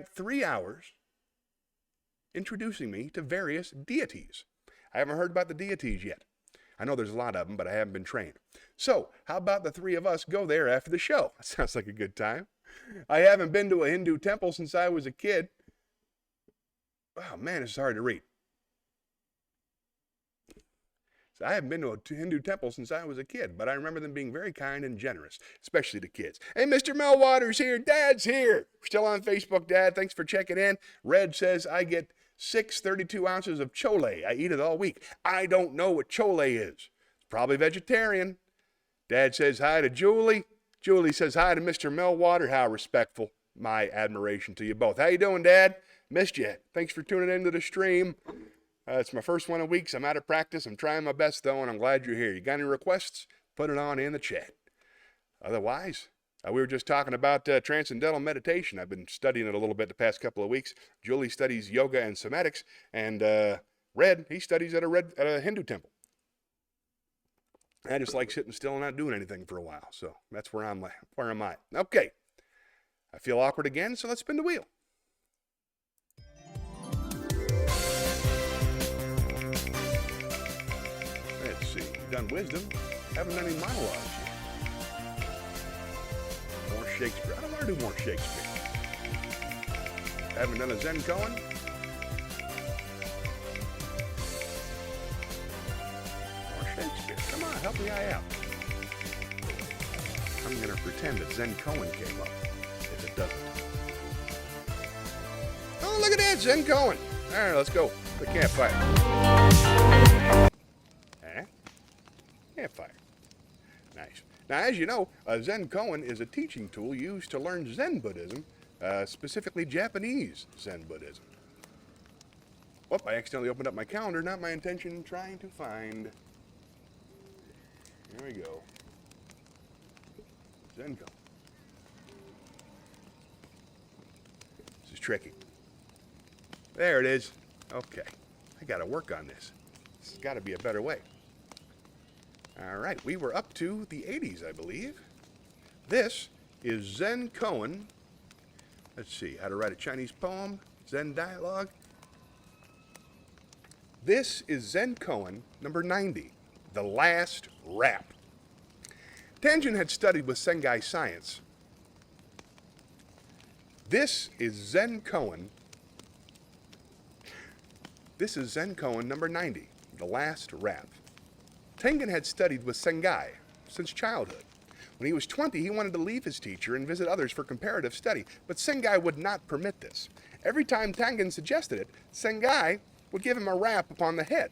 3 hours introducing me to various deities. I haven't heard about the deities yet. I know there's a lot of them, but I haven't been trained. So, how about the three of us go there after the show? That sounds like a good time. I haven't been to a Hindu temple since I was a kid. Oh, man, it's hard to read. So I haven't been to a Hindu temple since I was a kid, but I remember them being very kind and generous, especially to kids. Hey, Mr. Millwater's here. Dad's here. We're still on Facebook, Dad. Thanks for checking in. Red says I get 6 32 ounces of chole. I eat it all week. I don't know what chole is. It's probably vegetarian. Dad says hi to Julie. Julie says hi to Mr. Millwater. How respectful. My admiration to you both. How you doing, Dad? Missed you. Thanks for tuning into the stream. It's my first one in weeks. I'm out of practice. I'm trying my best, though, and I'm glad you're here. You got any requests? Put it on in the chat. Otherwise, we were just talking about transcendental meditation. I've been studying it a little bit the past couple of weeks. Julie studies yoga and somatics, and Red, he studies at a Hindu temple. I just like sitting still and not doing anything for a while, so that's where I'm at. Okay, I feel awkward again, so let's spin the wheel. Let's see, we've done wisdom, haven't done any monologues yet. More Shakespeare. I don't want to do more Shakespeare. Haven't done a Zen koan. More Shakespeare. Come on, help me out. I'm going to pretend that Zen koan came up, if it doesn't. Oh, look at that, Zen koan. All right, let's go. The campfire. Campfire. Nice. Now, as you know, a Zen koan is a teaching tool used to learn Zen Buddhism, specifically Japanese Zen Buddhism. Whoop, I accidentally opened up my calendar. Not my intention. Trying to find. Here we go. Zen koan. This is tricky. There it is. Okay. I got to work on this. This has got to be a better way. All right, we were up to the 80s, I believe. This is Zen koan. Let's see, how to write a Chinese poem, Zen dialogue. This is Zen koan number 90, The Last Rap. Tenjin had studied with Sengai science. This is Zen koan. This is Zen koan number 90, The Last Rap. Tengen had studied with Sengai since childhood. When he was 20, he wanted to leave his teacher and visit others for comparative study, but Sengai would not permit this. Every time Tengen suggested it, Sengai would give him a rap upon the head.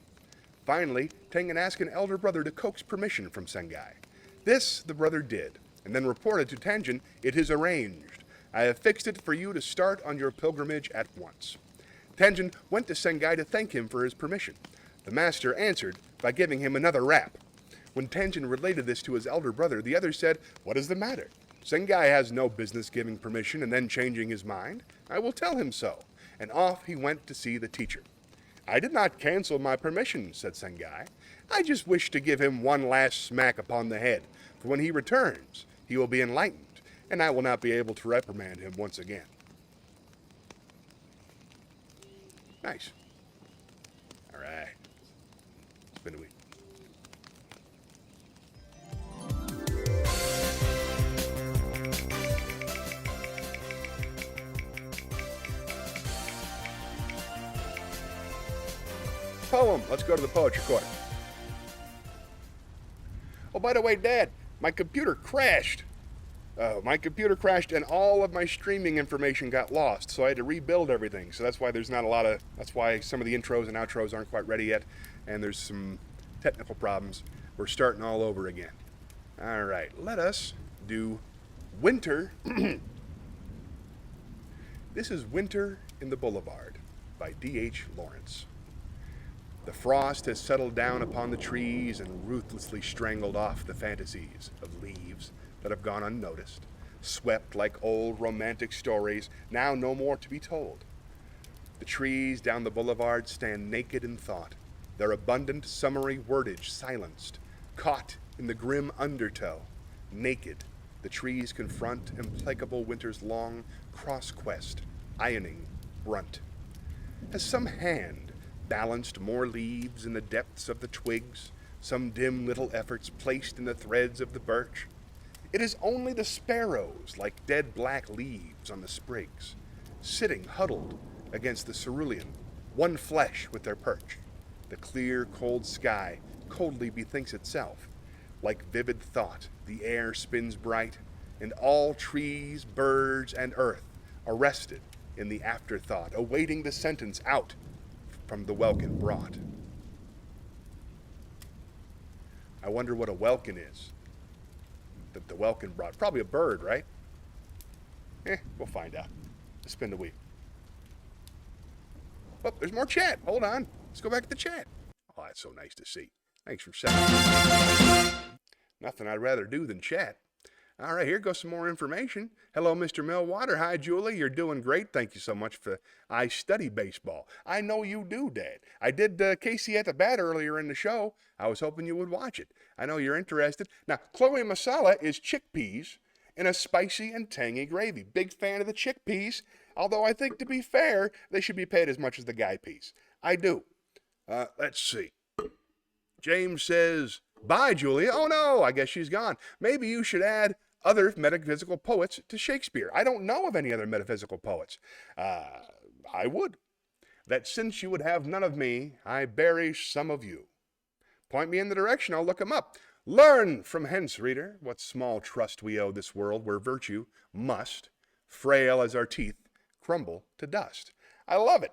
Finally, Tengen asked an elder brother to coax permission from Sengai. This the brother did, and then reported to Tenjin, "It is arranged. I have fixed it for you to start on your pilgrimage at once." Tenjin went to Sengai to thank him for his permission. The master answered by giving him another rap. When Tenjin related this to his elder brother, the other said, "What is the matter? Sengai has no business giving permission and then changing his mind. I will tell him so." And off he went to see the teacher. "I did not cancel my permission," said Sengai. "I just wish to give him one last smack upon the head, for when he returns, he will be enlightened, and I will not be able to reprimand him once again." Nice. All right. Spin the wheel. Poem. Let's go to the poetry corner. Oh, by the way, Dad, my computer crashed. And all of my streaming information got lost, so I had to rebuild everything. So that's why there's not a lot of, that's why some of the intros and outros aren't quite ready yet, and there's some technical problems. We're starting all over again. All right, let us do Winter. This is Winter in the Boulevard by D.H. Lawrence. The frost has settled down upon the trees and ruthlessly strangled off the fantasies of leaves that have gone unnoticed, swept like old romantic stories, now no more to be told. The trees down the boulevard stand naked in thought, their abundant summery wordage silenced, caught in the grim undertow. Naked, the trees confront implacable winter's long cross-quest, ironing brunt. Has some hand balanced more leaves in the depths of the twigs, some dim little efforts placed in the threads of the birch? It is only the sparrows, like dead black leaves on the sprigs, sitting huddled against the cerulean, one flesh with their perch. The clear, cold sky coldly bethinks itself. Like vivid thought, the air spins bright, and all trees, birds, and earth arrested in the afterthought, awaiting the sentence out from the welkin brought. I wonder what a welkin is that the welkin brought. Probably a bird, right? We'll find out. Let's spin the wheel. Oh, there's more chat. Hold on. Let's go back to the chat. Oh, that's so nice to see. Thanks for saying. Nothing I'd rather do than chat. All right, here goes some more information. Hello, Mr. Millwater. Hi, Julie. You're doing great. Thank you so much for I study baseball. I know you do, Dad. I did Casey at the Bat earlier in the show. I was hoping you would watch it. I know you're interested. Now, Chloe Masala is chickpeas in a spicy and tangy gravy. Big fan of the chickpeas, although I think, to be fair, they should be paid as much as the guy peas. I do. Let's see. James says, "Bye, Julia." Oh, no, I guess she's gone. Maybe you should add other metaphysical poets to Shakespeare. I don't know of any other metaphysical poets. I would. That since you would have none of me, I bury some of you. Point me in the direction, I'll look 'em up. Learn from hence, reader, what small trust we owe this world where virtue must, frail as our teeth, crumble to dust. I love it.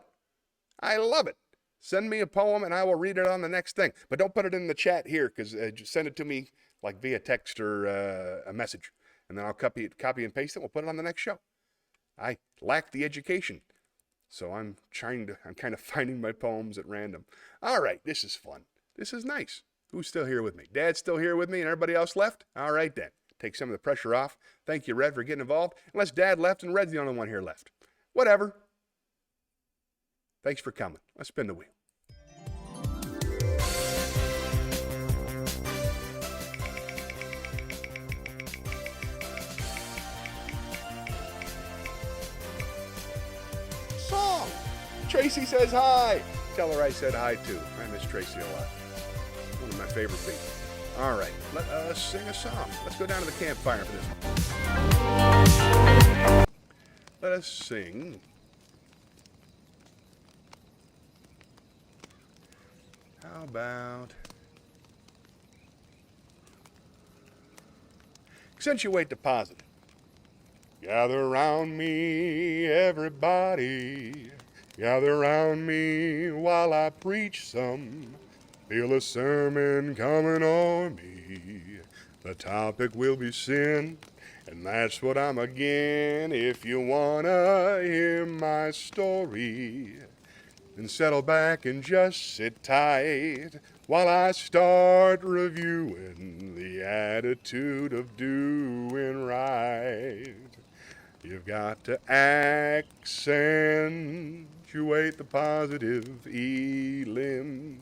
I love it. Send me a poem and I will read it on the next thing. But don't put it in the chat here, because just send it to me like via text or a message. And then I'll copy and paste it. We'll put it on the next show. I lack the education, so I'm kind of finding my poems at random. All right, this is fun. This is nice. Who's still here with me? Dad's still here with me and everybody else left? All right, then. Take some of the pressure off. Thank you, Red, for getting involved. Unless Dad left and Red's the only one here left. Whatever. Thanks for coming. Let's spin the wheel. Song. Tracy says hi. Tell her I said hi too. I miss Tracy a lot. One of my favorite people. All right, let us sing a song. Let's go down to the campfire for this one. Let us sing. How about accentuate the positive? Gather around me, everybody. Gather around me while I preach some. Feel a sermon coming on me. The topic will be sin, and that's what I'm again. If you wanna hear my story, and settle back and just sit tight while I start reviewing the attitude of doing right. You've got to accentuate the positive, eliminate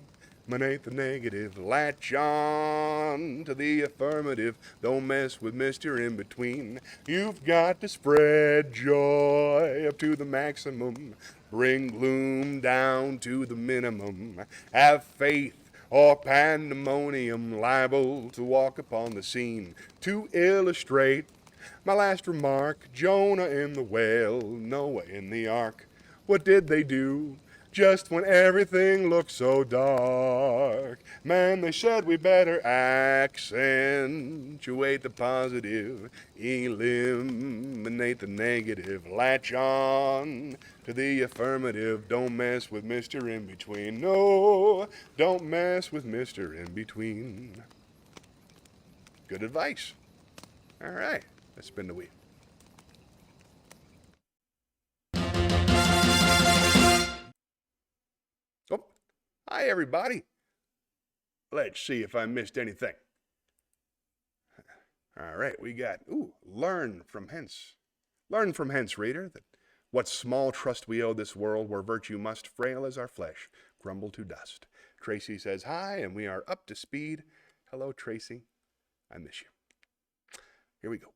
the negative, latch on to the affirmative, don't mess with Mr. In Between. You've got to spread joy up to the maximum, bring gloom down to the minimum, have faith or pandemonium liable to walk upon the scene. To illustrate my last remark, Jonah in the whale, Noah in the ark. What did they do just when everything looked so dark? Man, they said we better accentuate the positive, eliminate the negative, latch on to the affirmative, don't mess with Mr. In Between. No, don't mess with Mr. In Between. Good advice. All right. Let's spin the wheel. Oh, hi everybody. Let's see if I missed anything. All right, we got, learn from hence. Learn from hence, reader, that what small trust we owe this world where virtue must, frail as our flesh, crumble to dust. Tracy says hi, and we are up to speed. Hello, Tracy. I miss you. Here we go.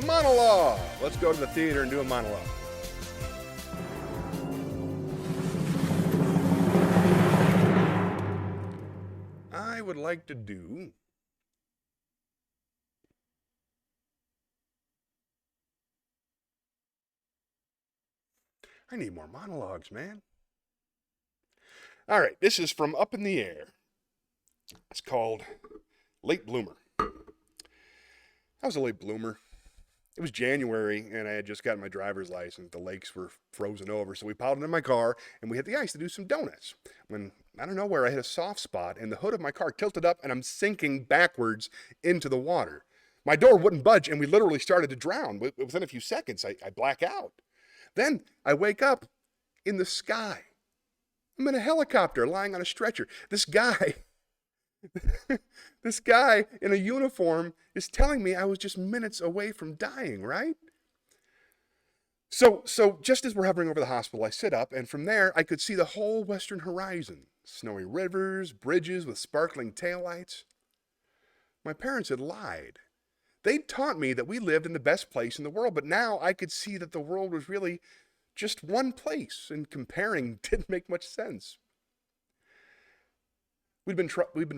Monologue. Let's go to the theater and do a monologue. I would like to do I need more monologues, man. All right, this is from Up in the Air. It's called Late Bloomer. I was a late bloomer. It was January, and I had just gotten my driver's license. The lakes were frozen over, so we piled into my car, and we hit the ice to do some donuts. When, I don't know where, I hit a soft spot, and the hood of my car tilted up, and I'm sinking backwards into the water. My door wouldn't budge, and we literally started to drown. Within a few seconds, I black out. Then I wake up in the sky. I'm in a helicopter lying on a stretcher. This guy in a uniform is telling me I was just minutes away from dying, right? So just as we're hovering over the hospital, I sit up, and from there I could see the whole western horizon. Snowy rivers, bridges with sparkling taillights. My parents had lied. They'd taught me that we lived in the best place in the world, but now I could see that the world was really just one place, and comparing didn't make much sense. We'd been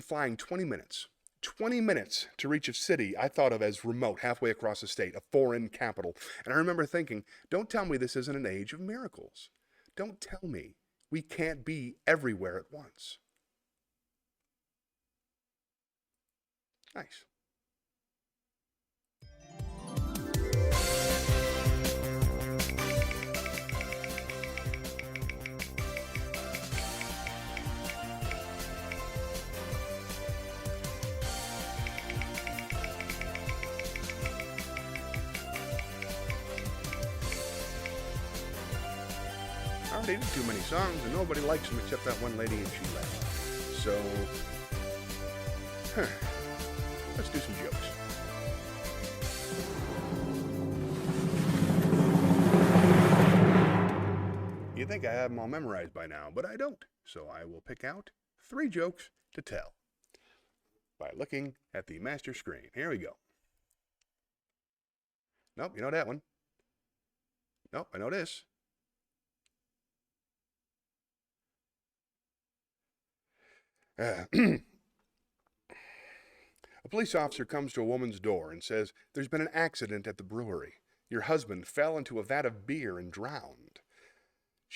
flying 20 minutes. 20 minutes to reach a city I thought of as remote, halfway across the state, a foreign capital. And I remember thinking, don't tell me this isn't an age of miracles. Don't tell me we can't be everywhere at once. Nice. I already did too many songs, and nobody likes them except that one lady, and she left. So, let's do some jokes. You think I have them all memorized by now, but I don't. So I will pick out 3 jokes to tell by looking at the master screen. Here we go. Nope, you know that one. Nope, I know this. A police officer comes to a woman's door and says, "There's been an accident at the brewery. Your husband fell into a vat of beer and drowned."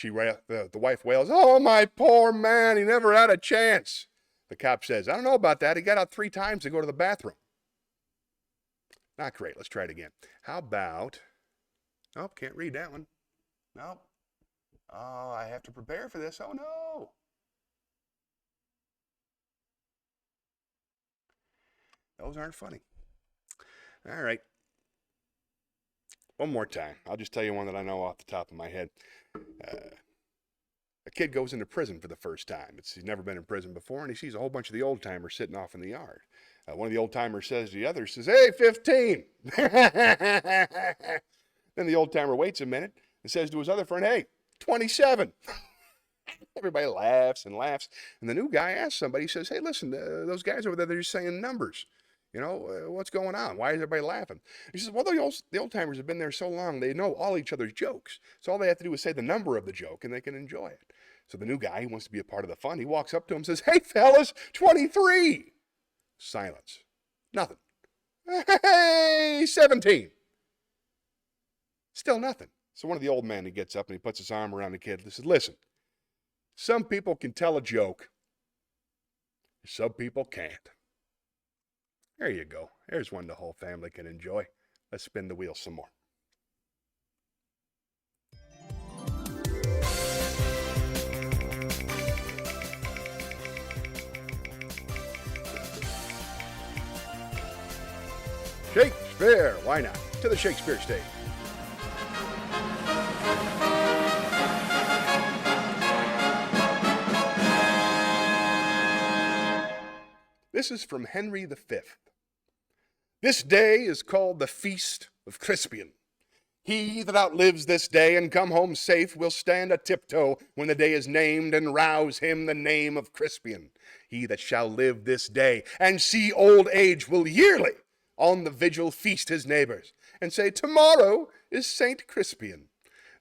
The wife wails, "Oh, my poor man, he never had a chance." The cop says, "I don't know about that. He got out 3 times to go to the bathroom." Not great. Let's try it again. How about, nope, can't read that one. Nope. Oh, I have to prepare for this. Oh, no. Those aren't funny. All right. One more time. I'll just tell you one that I know off the top of my head. A kid goes into prison for the first time. He's never been in prison before, and he sees a whole bunch of the old timers sitting off in the yard. One of the old timers says to the other, says, "Hey, 15." Then the old timer waits a minute and says to his other friend, "Hey, 27." Everybody laughs and laughs. And the new guy asks somebody, he says, "Hey, listen, those guys over there, they're just saying numbers. What's going on? Why is everybody laughing?" He says, "Well, the old timers have been there so long, they know all each other's jokes. So all they have to do is say the number of the joke, and they can enjoy it." So the new guy, who wants to be a part of the fun, he walks up to him and says, "Hey, fellas, 23. Silence. Nothing. "Hey, 17. Still nothing. So one of the old men, he gets up and he puts his arm around the kid and says, "Listen, some people can tell a joke. Some people can't." There you go. There's one the whole family can enjoy. Let's spin the wheel some more. Shakespeare, why not? To the Shakespeare stage. This is from Henry V. "This day is called the Feast of Crispian. He that outlives this day and come home safe will stand a tiptoe when the day is named and rouse him the name of Crispian. He that shall live this day and see old age will yearly on the vigil feast his neighbors and say, 'Tomorrow is Saint Crispian.'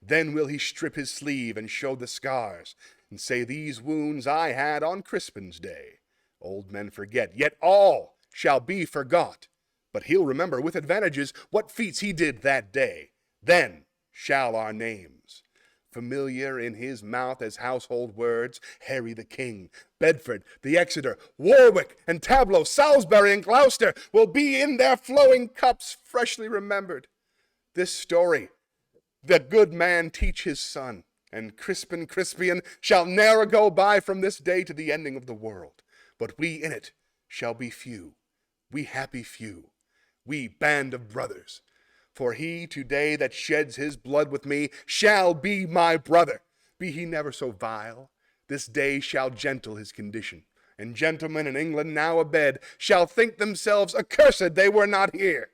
Then will he strip his sleeve and show the scars and say, 'These wounds I had on Crispin's day.' Old men forget, yet all shall be forgot. But he'll remember with advantages what feats he did that day. Then shall our names, familiar in his mouth as household words, Harry the King, Bedford, the Exeter, Warwick, and Tableau, Salisbury, and Gloucester, will be in their flowing cups freshly remembered. This story the good man teach his son, and Crispian shall ne'er go by from this day to the ending of the world. But we in it shall be few, we happy few, we band of brothers. For he today that sheds his blood with me shall be my brother. Be he never so vile, this day shall gentle his condition. And gentlemen in England now abed shall think themselves accursed they were not here,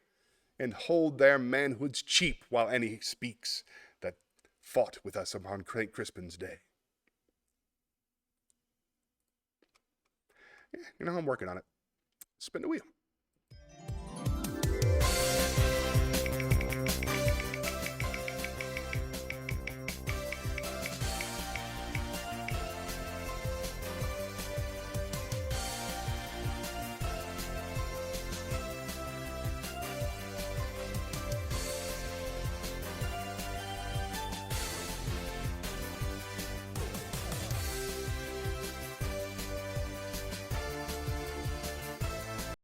and hold their manhoods cheap while any speaks that fought with us upon Crispin's day." I'm working on it. Spin the wheel.